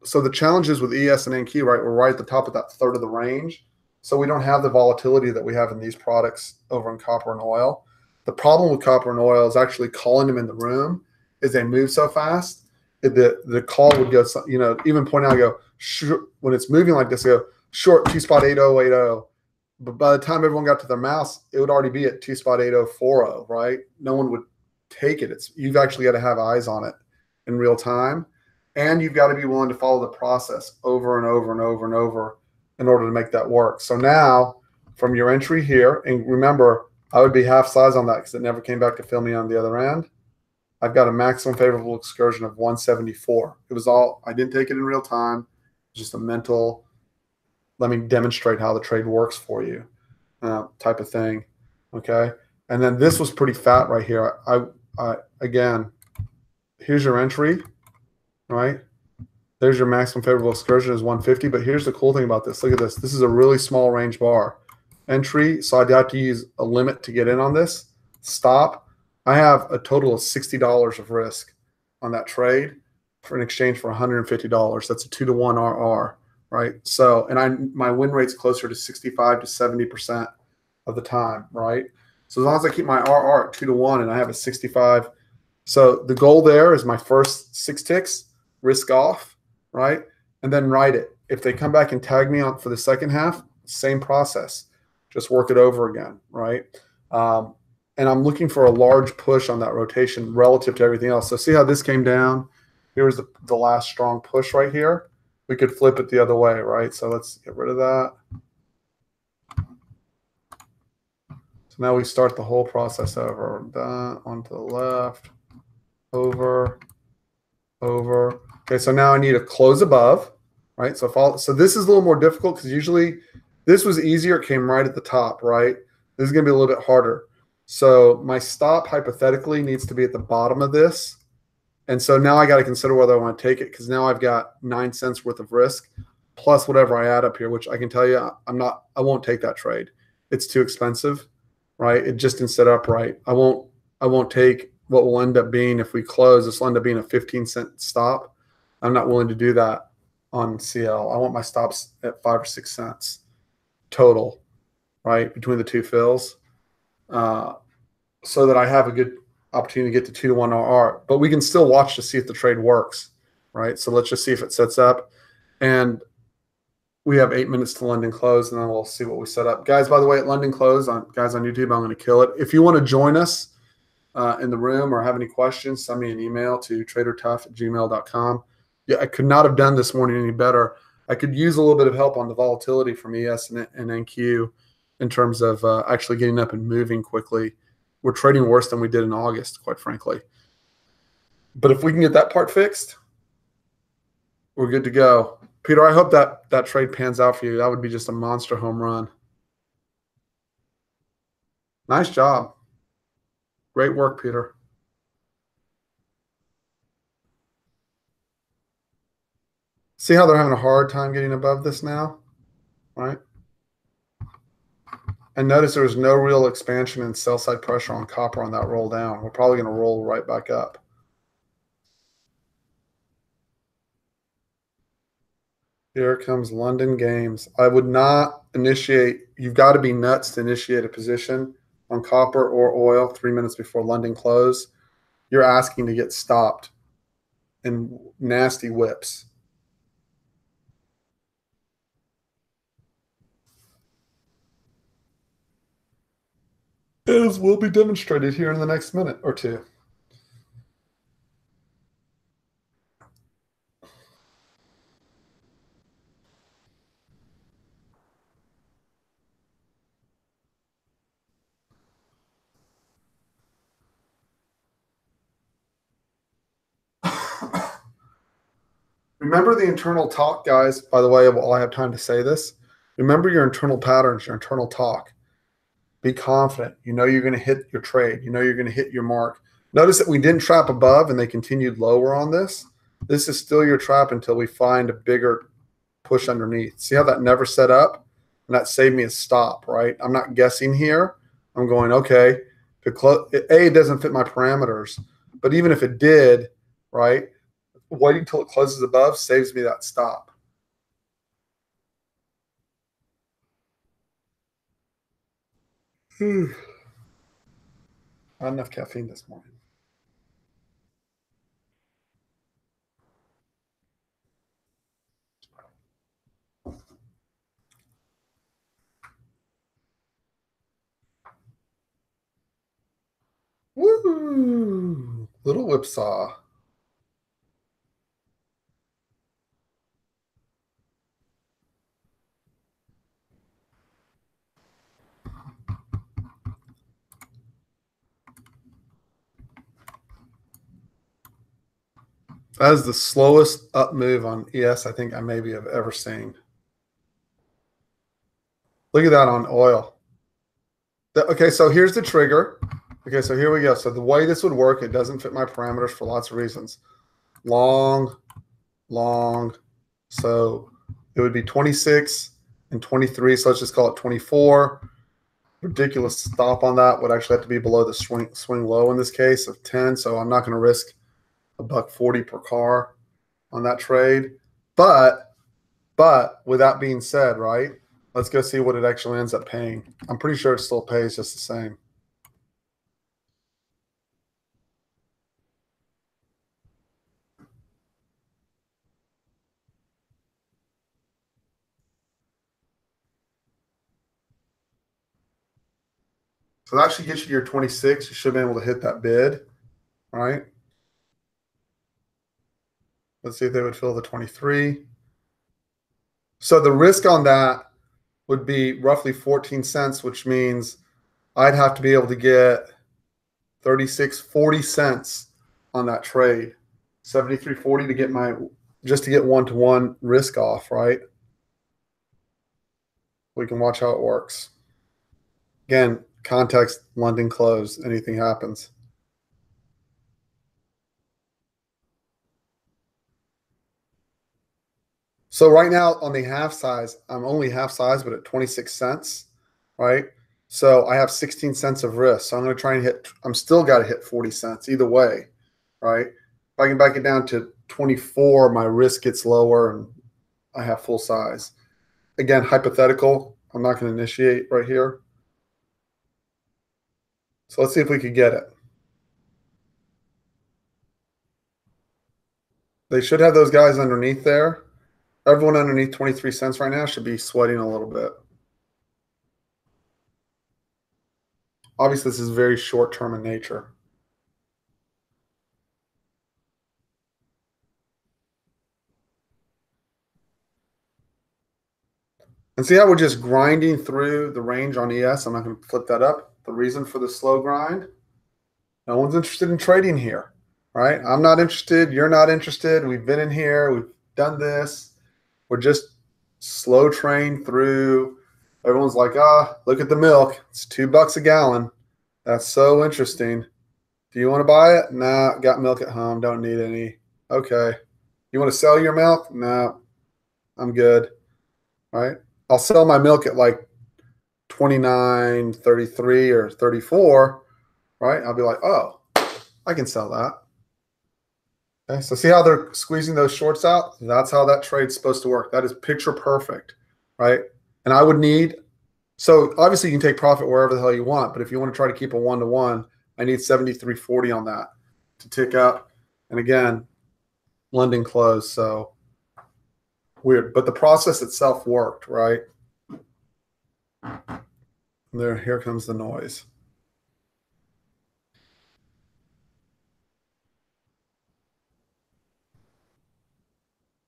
So the challenges with ES and NQ, right? We're right at the top of that third of the range. So we don't have the volatility that we have in these products over in copper and oil. The problem with copper and oil is actually calling them in the room is they move so fast. The call would go, even point out, go, when it's moving like this, go short 2-spot 8080. But by the time everyone got to their mouse, it would already be at 2-spot 8040, right? No one would take it. You've actually got to have eyes on it in real time. And you've got to be willing to follow the process over and over and over and over in order to make that work. So now from your entry here, and remember, I would be half size on that because it never came back to fill me on the other end. I've got a maximum favorable excursion of 174. It was all, I didn't take it in real time. Just a mental, let me demonstrate how the trade works for you type of thing. Okay. And then this was pretty fat right here. Again, here's your entry, right? There's your maximum favorable excursion is 150. But here's the cool thing about this. Look at this. This is a really small range bar. Entry, so I'd have to use a limit to get in on this. Stop. I have a total of $60 of risk on that trade for an exchange for $150. That's a 2-to-1 RR, right? So, and my win rate's closer to 65 to 70% of the time, right? So as long as I keep my RR at 2-to-1 and I have a 65, so the goal there is my first 6 ticks, risk off, right? And then ride it. If they come back and tag me on for the second half, same process. Just work it over again, right? And I'm looking for a large push on that rotation relative to everything else. So see how this came down? Here's the last strong push right here. We could flip it the other way, right? So let's get rid of that. So now we start the whole process over. That onto the left, over. Okay, so now I need a close above, right? So this is a little more difficult because usually this was easier. It came right at the top, right? This is going to be a little bit harder. So my stop hypothetically needs to be at the bottom of this. And so now I got to consider whether I want to take it because now I've got 9 cents worth of risk plus whatever I add up here, which I can tell you I won't take that trade. It's too expensive, right? It just didn't set up right. I won't take what will end up being if we close. This will end up being a 15-cent stop. I'm not willing to do that on CL. I want my stops at 5 or 6 cents total, right, between the two fills. So that I have a good opportunity to get to 2-to-1 RR. But we can still watch to see if the trade works, right? So let's just see if it sets up. And we have 8 minutes to London close, and then we'll see what we set up. Guys, by the way, at London close, guys on YouTube, I'm going to kill it. If you want to join us in the room or have any questions, send me an email to tradertough@gmail.com. Yeah, I could not have done this morning any better. I could use a little bit of help on the volatility from ES and NQ in terms of actually getting up and moving quickly. We're trading worse than we did in August, quite frankly. But if we can get that part fixed, we're good to go. Peter, I hope that trade pans out for you. That would be just a monster home run. Nice job. Great work, Peter. See how they're having a hard time getting above this now, right? And notice there was no real expansion in sell side pressure on copper on that roll down. We're probably going to roll right back up. Here comes London Games. I would not initiate. You've got to be nuts to initiate a position on copper or oil 3 minutes before London close. You're asking to get stopped in nasty whips. As will be demonstrated here in the next minute or two. Remember the internal talk, guys, by the way, while I have time to say this. Remember your internal patterns, your internal talk. Be confident. You know you're going to hit your trade. You know you're going to hit your mark. Notice that we didn't trap above and they continued lower on this. This is still your trap until we find a bigger push underneath. See how that never set up? And that saved me a stop, right? I'm not guessing here. I'm going, okay, it doesn't fit my parameters. But even if it did, right, waiting till it closes above saves me that stop. Not enough caffeine this morning. Woo! Little whipsaw. That is the slowest up move on ES I think I maybe have ever seen. Look at that on oil. Okay, so here's the trigger. Okay, so here we go. So the way this would work, it doesn't fit my parameters for lots of reasons. Long. So it would be 26 and 23. So let's just call it 24. Ridiculous stop on that. Would actually have to be below the swing low in this case of 10. So I'm not going to risk $1.40 per car on that trade. But with that being said, right, let's go see what it actually ends up paying. I'm pretty sure it still pays just the same. So that should get you to your 26. You should be able to hit that bid, right? Let's see if they would fill the 23. So the risk on that would be roughly 14 cents, which means I'd have to be able to get 40 cents on that trade. 73.40 to get just to get one-to-one risk off, right? We can watch how it works. Again, context, London closed, anything happens. So right now on the half size, I'm only half size, but at 26 cents, right? So I have 16 cents of risk. So I'm going to try and I'm still got to hit 40 cents either way, right? If I can back it down to 24, my risk gets lower and I have full size. Again, hypothetical. I'm not going to initiate right here. So let's see if we could get it. They should have those guys underneath there. Everyone underneath 23 cents right now should be sweating a little bit. Obviously, this is very short-term in nature. And see how we're just grinding through the range on ES? I'm not going to flip that up. The reason for the slow grind, no one's interested in trading here, right? I'm not interested. You're not interested. We've been in here. We've done this. We're just slow train through. Everyone's like, look at the milk. It's $2 a gallon. That's so interesting. Do you want to buy it? Nah, got milk at home. Don't need any. Okay. You want to sell your milk? No, I'm good. Right? I'll sell my milk at like 29, 33 or 34, right? I'll be like, oh, I can sell that. Okay, so see how they're squeezing those shorts out? That's how that trade's supposed to work. That is picture perfect, right? And I would need, so obviously you can take profit wherever the hell you want, but if you want to try to keep a one-to-one, I need 73.40 on that to tick up. And again, London closed, so weird. But the process itself worked, right? Here comes the noise.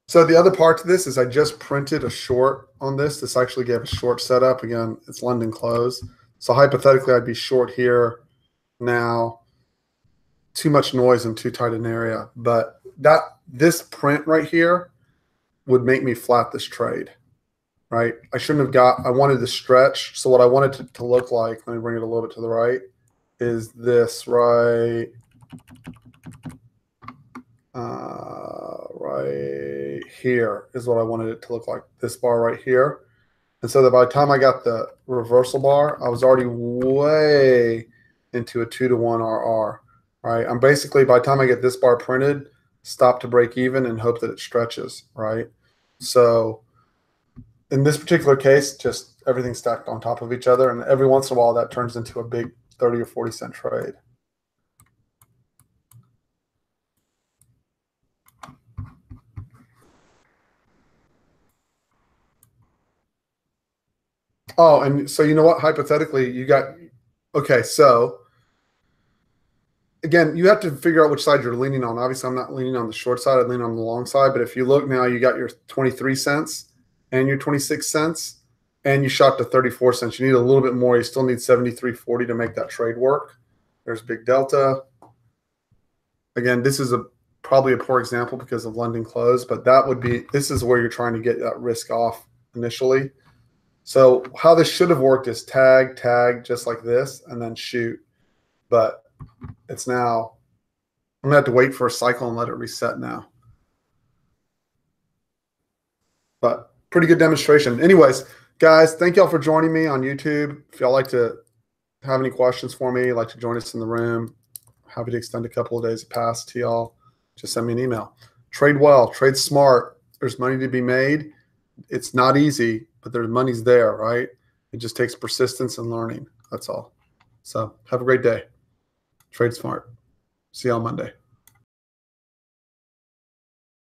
So the other part to this is I just printed a short on this. This actually gave a short setup. Again, it's London close. So hypothetically, I'd be short here now. Too much noise in too tight an area. But this print right here would make me flat this trade, right? I shouldn't have I wanted to stretch. So what I wanted to look like, let me bring it a little bit to the right, is this, right? right here is what I wanted it to look like, this bar right here. And so that by the time I got the reversal bar, I was already way into a 2-to-1 RR, right? I'm basically, by the time I get this bar printed, stop to break even and hope that it stretches, right? So in this particular case, just everything stacked on top of each other. And every once in a while, that turns into a big 30 or 40 cent trade. Oh, and so you know what? Hypothetically, you got, okay, so again, you have to figure out which side you're leaning on. Obviously, I'm not leaning on the short side, I'm leaning on the long side. But if you look now, you got your 23 cents and your 26 cents, and you shot to 34 cents. You need a little bit more. You still need 73.40 to make that trade work. There's big delta. Again, this is probably a poor example because of London close, but that would be, this is where you're trying to get that risk off initially. So how this should have worked is tag, just like this, and then shoot. But it's now, I'm gonna have to wait for a cycle and let it reset now. But pretty good demonstration. Anyways, guys, thank y'all for joining me on YouTube. If y'all like to have any questions for me, like to join us in the room, happy to extend a couple of days of pass to y'all. Just send me an email. Trade well, trade smart. There's money to be made. It's not easy, but there's money's there, right? It just takes persistence and learning. That's all. So have a great day. Trade smart. See you on Monday.